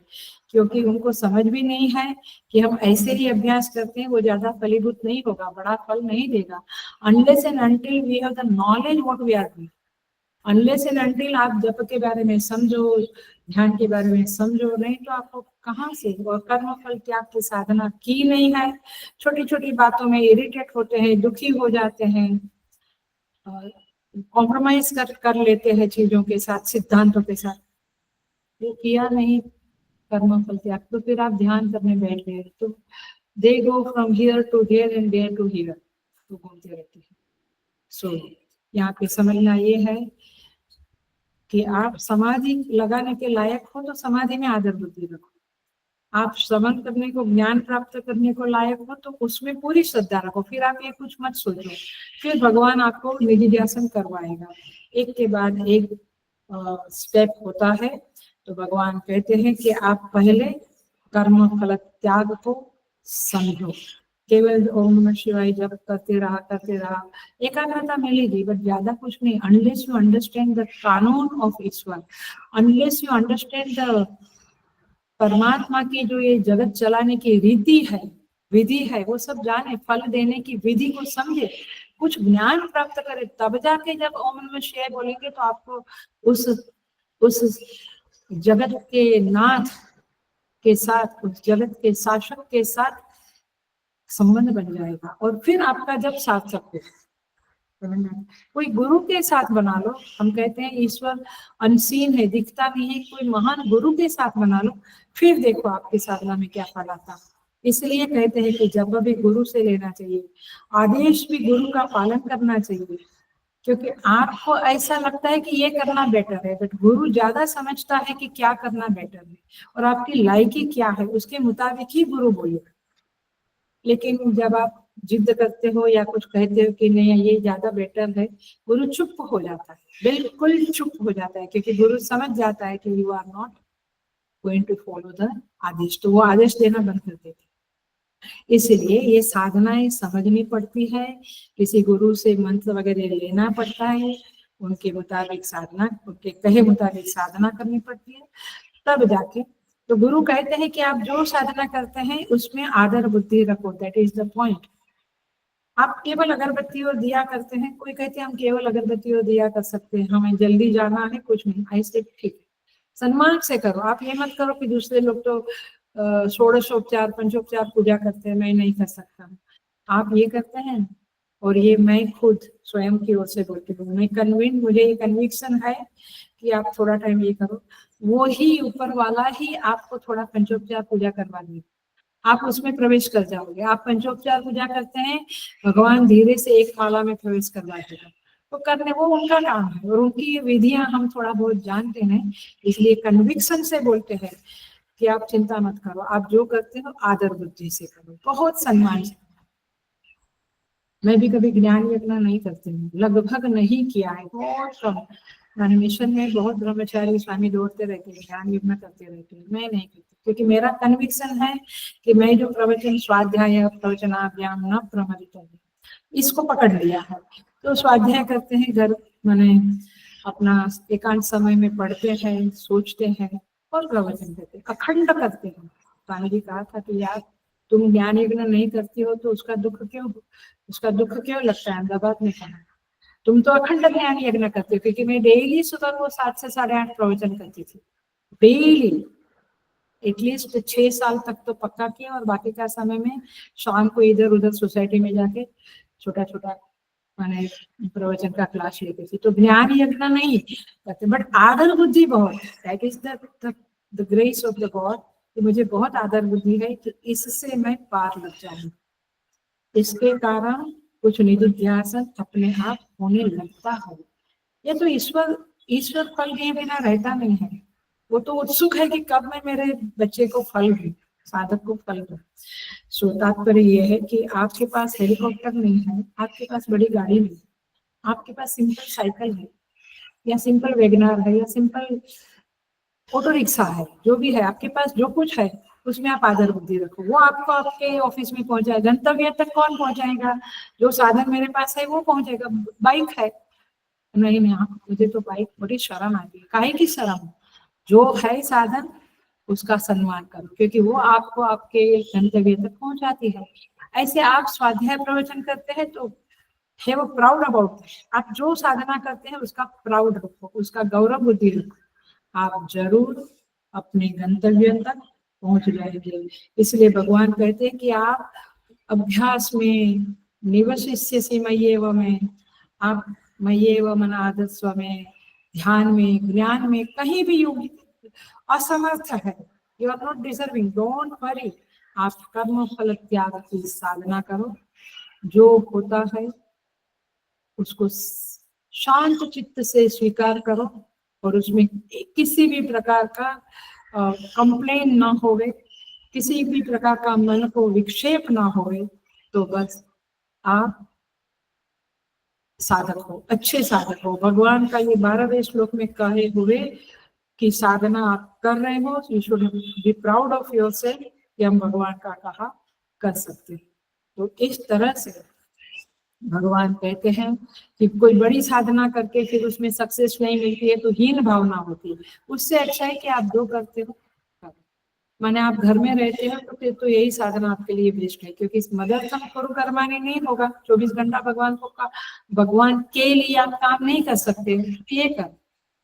क्योंकि उनको समझ भी नहीं है कि हम ऐसे ही अभ्यास करते हैं, वो ज्यादा फलीभूत नहीं होगा, बड़ा फल नहीं देगा, unless and until we have the knowledge what we are doing. Unless and until आप जप के बारे में समझो, ध्यान के बारे में समझो, नहीं तो आपको कहाँ से? और कर्म फल त्याग की साधना की नहीं है, छोटी छोटी बातों में इरिटेट होते हैं, दुखी हो जाते हैं, कॉम्प्रोमाइज कर लेते हैं चीजों के साथ, सिद्धांतों के साथ, वो किया नहीं कर्म फल त्याग, तो फिर आप ध्यान करने बैठ गए तो they go from here to here and there to here, तो घूमते रहते हैं। सो यहाँ पे समझना ये है कि आप समाधि लगाने के लायक हो तो समाधि में आदर बुद्धि रखो, आप श्रवण करने को, ज्ञान प्राप्त करने को लायक हो तो उसमें पूरी श्रद्धा रखो, फिर आप ये कुछ मत सोचो, फिर भगवान आपको निधिध्यासन करवाएगा, एक के बाद एक स्टेप होता है। तो भगवान कहते हैं कि आप पहले कर्म फल त्याग को समझो, केवल ओम नमः शिवाय जप करते रहा, एकाग्रता मिलेगी बट ज्यादा कुछ नहीं, अनलेस यू अंडरस्टैंड द कानून of Ishwar, unless you understand the परमात्मा की जो ये जगत चलाने की रीति है, विधि है, वो सब जाने, फल देने की विधि को समझे, कुछ ज्ञान प्राप्त करे, तब जाके जब ओम नमः शिवाय बोलेंगे तो आपको उस जगत के नाथ के साथ, उस जगत के शासक के साथ संबंध बन जाएगा, और फिर आपका जब सार्थक हो। कोई गुरु के साथ बना लो। हम कहते हैं ईश्वर अनसीन है, दिखता नहीं है, कोई महान गुरु के साथ बना लो, फिर देखो आपकी साधना में क्या फल आता। इसलिए कहते हैं कि जब भी गुरु से लेना चाहिए, आदेश भी गुरु का पालन करना चाहिए, क्योंकि आपको ऐसा लगता है कि ये करना बेटर है, बट गुरु ज्यादा समझता है कि क्या करना बेटर है और आपकी लायकी क्या है, उसके मुताबिक ही गुरु बोलेगा। लेकिन जब आप जिद करते हो या कुछ कहते हो कि नहीं ये ज्यादा बेटर है, गुरु चुप हो जाता है, बिल्कुल चुप हो जाता है, क्योंकि गुरु समझ जाता है कि you are not going to follow the aadesh, तो वो आदेश देना बंद कर देते। इसलिए ये साधनाएं समझनी पड़ती है, किसी गुरु से मंत्र वगैरह लेना पड़ता है, उनके मुताबिक साधना, उनके कहे मुताबिक साधना करनी पड़ती है, तब जाके। तो गुरु कहते हैं कि आप जो साधना करते हैं उसमें आदर बुद्धि रखो, दैट इज द पॉइंट। आप केवल अगरबत्ती और दिया करते हैं, कोई कहते हैं हम केवल अगरबत्ती और दिया कर सकते हैं, हमें जल्दी जाना है, कुछ नहीं, ऐसे ठीक है, सम्मान से करो। आप ये मत करो कि दूसरे लोग तो षोडशोपचार पंचोपचार पूजा करते हैं, मैं नहीं कर सकता, आप ये करते हैं। और ये मैं खुद स्वयं की ओर से बोलती हूँ, मुझे ये कन्विक्शन है कि आप थोड़ा टाइम ये करो, वो ही ऊपर वाला ही आपको थोड़ा पंचोपचार पूजा करवा देगा, आप उसमें प्रवेश कर जाओगे। आप पंचोपचार पूजा करते हैं, भगवान धीरे से एक माला में प्रवेश करवा देगा, तो करने वो उनका काम है, और उनकी विधियां हम थोड़ा बहुत जानते हैं, इसलिए कन्विक्शन से बोलते हैं कि आप चिंता मत करो, आप जो करते हो आदर बुद्धि से करो, बहुत सम्मान से। मैं भी कभी ज्ञान यज्ञ नहीं करती हूँ, लगभग नहीं किया है, बहुत कम। मैंने मिशन में बहुत ब्रह्मचारी स्वामी दौड़ते रहते हैं, ज्ञान यज्ञ करते रहते हैं, मैं नहीं करती, क्योंकि मेरा कन्विक्शन है कि मैं जो प्रवचन स्वाध्याय प्रवचनाभ्याम न प्रमदित, इसको पकड़ लिया है। तो स्वाध्याय करते हैं, घर माने अपना एकांत समय में पढ़ते हैं, सोचते हैं और प्रवचन करते हैं, अखंड करते हैं। स्वामी जी कहा था कि यार तुम ज्ञान यज्ञ नहीं करती हो तो उसका दुख क्यों लगता है, अहमदाबाद में कहा, तुम तो अखंड ज्ञान यज्ञ करते हो, क्योंकि मैं डेली सुबह को 7 से 8:30 प्रवचन करती थी, डेली एटलीस्ट 6 साल तक तो पक्का किया, और बाकी का समय में शाम को इधर उधर सोसाइटी में जाके छोटा छोटा मैंने प्रवचन का क्लास लेती थी। तो ज्ञान यज्ञ नहीं करते, बट आदर बुद्धि बहुत, that is the grace of the God, कि मुझे बहुत आदर बुद्धि है कि इससे मैं पार लग जाऊं, इसके कारण कुछ निधिध्यासन अपने आप होने लगता है। ये तो ईश्वर फल दिए बिना रहता नहीं है, वो तो उत्सुक है कि कब मैं मेरे बच्चे को फल दूं, साधक को फल दूं। सो तात्पर्य ये है कि आपके पास हेलीकॉप्टर नहीं है, आपके पास बड़ी गाड़ी नहीं है, आपके पास सिंपल साइकिल है, या सिंपल वैगनार है, या सिंपल ऑटो रिक्शा है, जो भी है आपके पास, जो कुछ है उसमें आप आदर बुद्धि रखो, वो आपको आपके ऑफिस में पहुंचाए, गंतव्य तक कौन पहुंचाएगा, जो साधन मेरे पास है वो पहुंचाएगा। बाइक है, नहीं नहीं मुझे तो बाइक बड़ी शर्म आती है, काहे की शर्म, जो है साधन उसका सम्मान करो, क्योंकि वो आपको आपके गंतव्य तक पहुंचाती है। ऐसे आप स्वाध्याय प्रवचन करते हैं तो है वो प्राउड अबाउट, आप जो साधना करते हैं उसका प्राउड रखो, उसका गौरव बुद्धि रखो, आप जरूर अपने गंतव्य तक पहुंच जाएंगे। इसलिए भगवान कहते हैं कि आप अभ्यास में निवशिष्यसि मय्येव में, आप मय्येव मनाधत्स्व में, ध्यान में ज्ञान में कहीं भी योगी असमर्थ है, you are not deserving, don't worry, आप कर्म फल त्याग की साधना करो, जो होता है उसको शांत चित्त से स्वीकार करो, और उसमें किसी भी प्रकार का कंप्लेन ना होवे, किसी भी प्रकार का मन को विक्षेप ना होवे, तो बस आप साधक हो, अच्छे साधक हो। भगवान का ये 12वें श्लोक में कहे हुए कि साधना आप कर रहे हो, you should be proud of yourself कि हम भगवान का कहा कर सकते हैं। तो इस तरह से भगवान कहते हैं कि कोई बड़ी साधना करके फिर उसमें सक्सेस नहीं मिलती है तो हीन भावना होती है, उससे अच्छा है कि आप जो करते हो करो। माने आप घर में रहते हो तो फिर तो यही साधना आपके लिए बेस्ट है, क्योंकि इस मदर्थम कुरु कर्माणि नहीं होगा, 24 घंटा भगवान के लिए आप काम नहीं कर सकते, ये कर।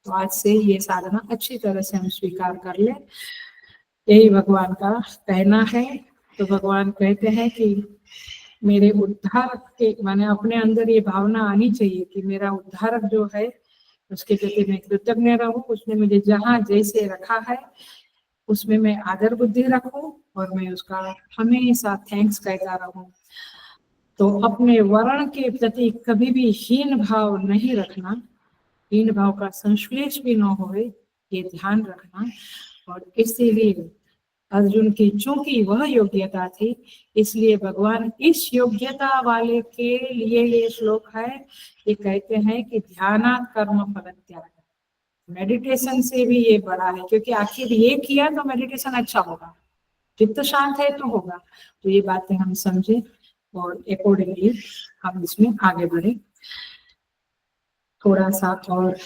तो आज से ये साधना अच्छी तरह से हम स्वीकार कर ले, यही भगवान का कहना है। तो भगवान कहते हैं कि मेरे उद्धारक के माने अपने अंदर ये भावना आनी चाहिए कि मेरा उद्धारक जो है उसके प्रति मैं कृतज्ञ रहूं, उसने मुझे जहाँ जैसे रखा है उसमें मैं आदर बुद्धि रखूं और मैं उसका हमेशा थैंक्स कहता रहूं। तो अपने वर्ण के प्रति कभी भी हीन भाव नहीं रखना, हीन भाव का संश्लेष भी न होए, ये ध्यान रखना। और इसीलिए अर्जुन की चूंकि वह योग्यता थी, इसलिए भगवान इस योग्यता वाले के लिए ये श्लोक है। ये कहते हैं कि ध्यानात् कर्म फल त्याग, मेडिटेशन से भी ये बड़ा है, क्योंकि आखिर ये किया तो मेडिटेशन अच्छा होगा, चित्त शांत है तो होगा। तो ये बातें हम समझे और अकॉर्डिंगली हम इसमें आगे बढ़े। थोड़ा सा और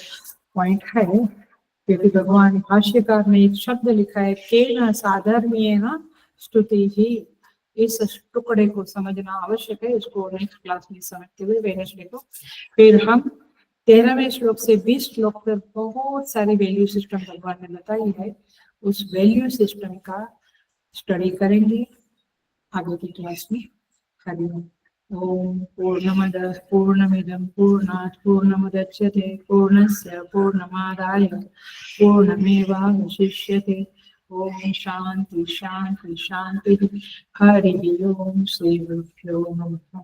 पॉइंट है, क्योंकि भगवान भाष्यकार ने एक शब्द लिखा है केन साधर्म्येन स्तुति ही, इस टुकड़े को समझना आवश्यक है। इसको नेक्स्ट क्लास में समझते हुए वेडनेसडे को फिर हम 13वें श्लोक से 20 श्लोक तक बहुत सारी वैल्यू सिस्टम भगवान ने बताई है, उस वैल्यू सिस्टम का स्टडी करेंगे आगे की क्लास में। हरिओम। ओम पूर्णमदः पूर्णमिदं पूर्णात् पूर्णमुदच्यते पूर्णस्य पूर्णमादाय पूर्णमेवावशिष्यते। ओम शांति शांति शांति। हरि ओम। श्री गुरुभ्यो नमः।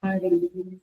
हरि ओम।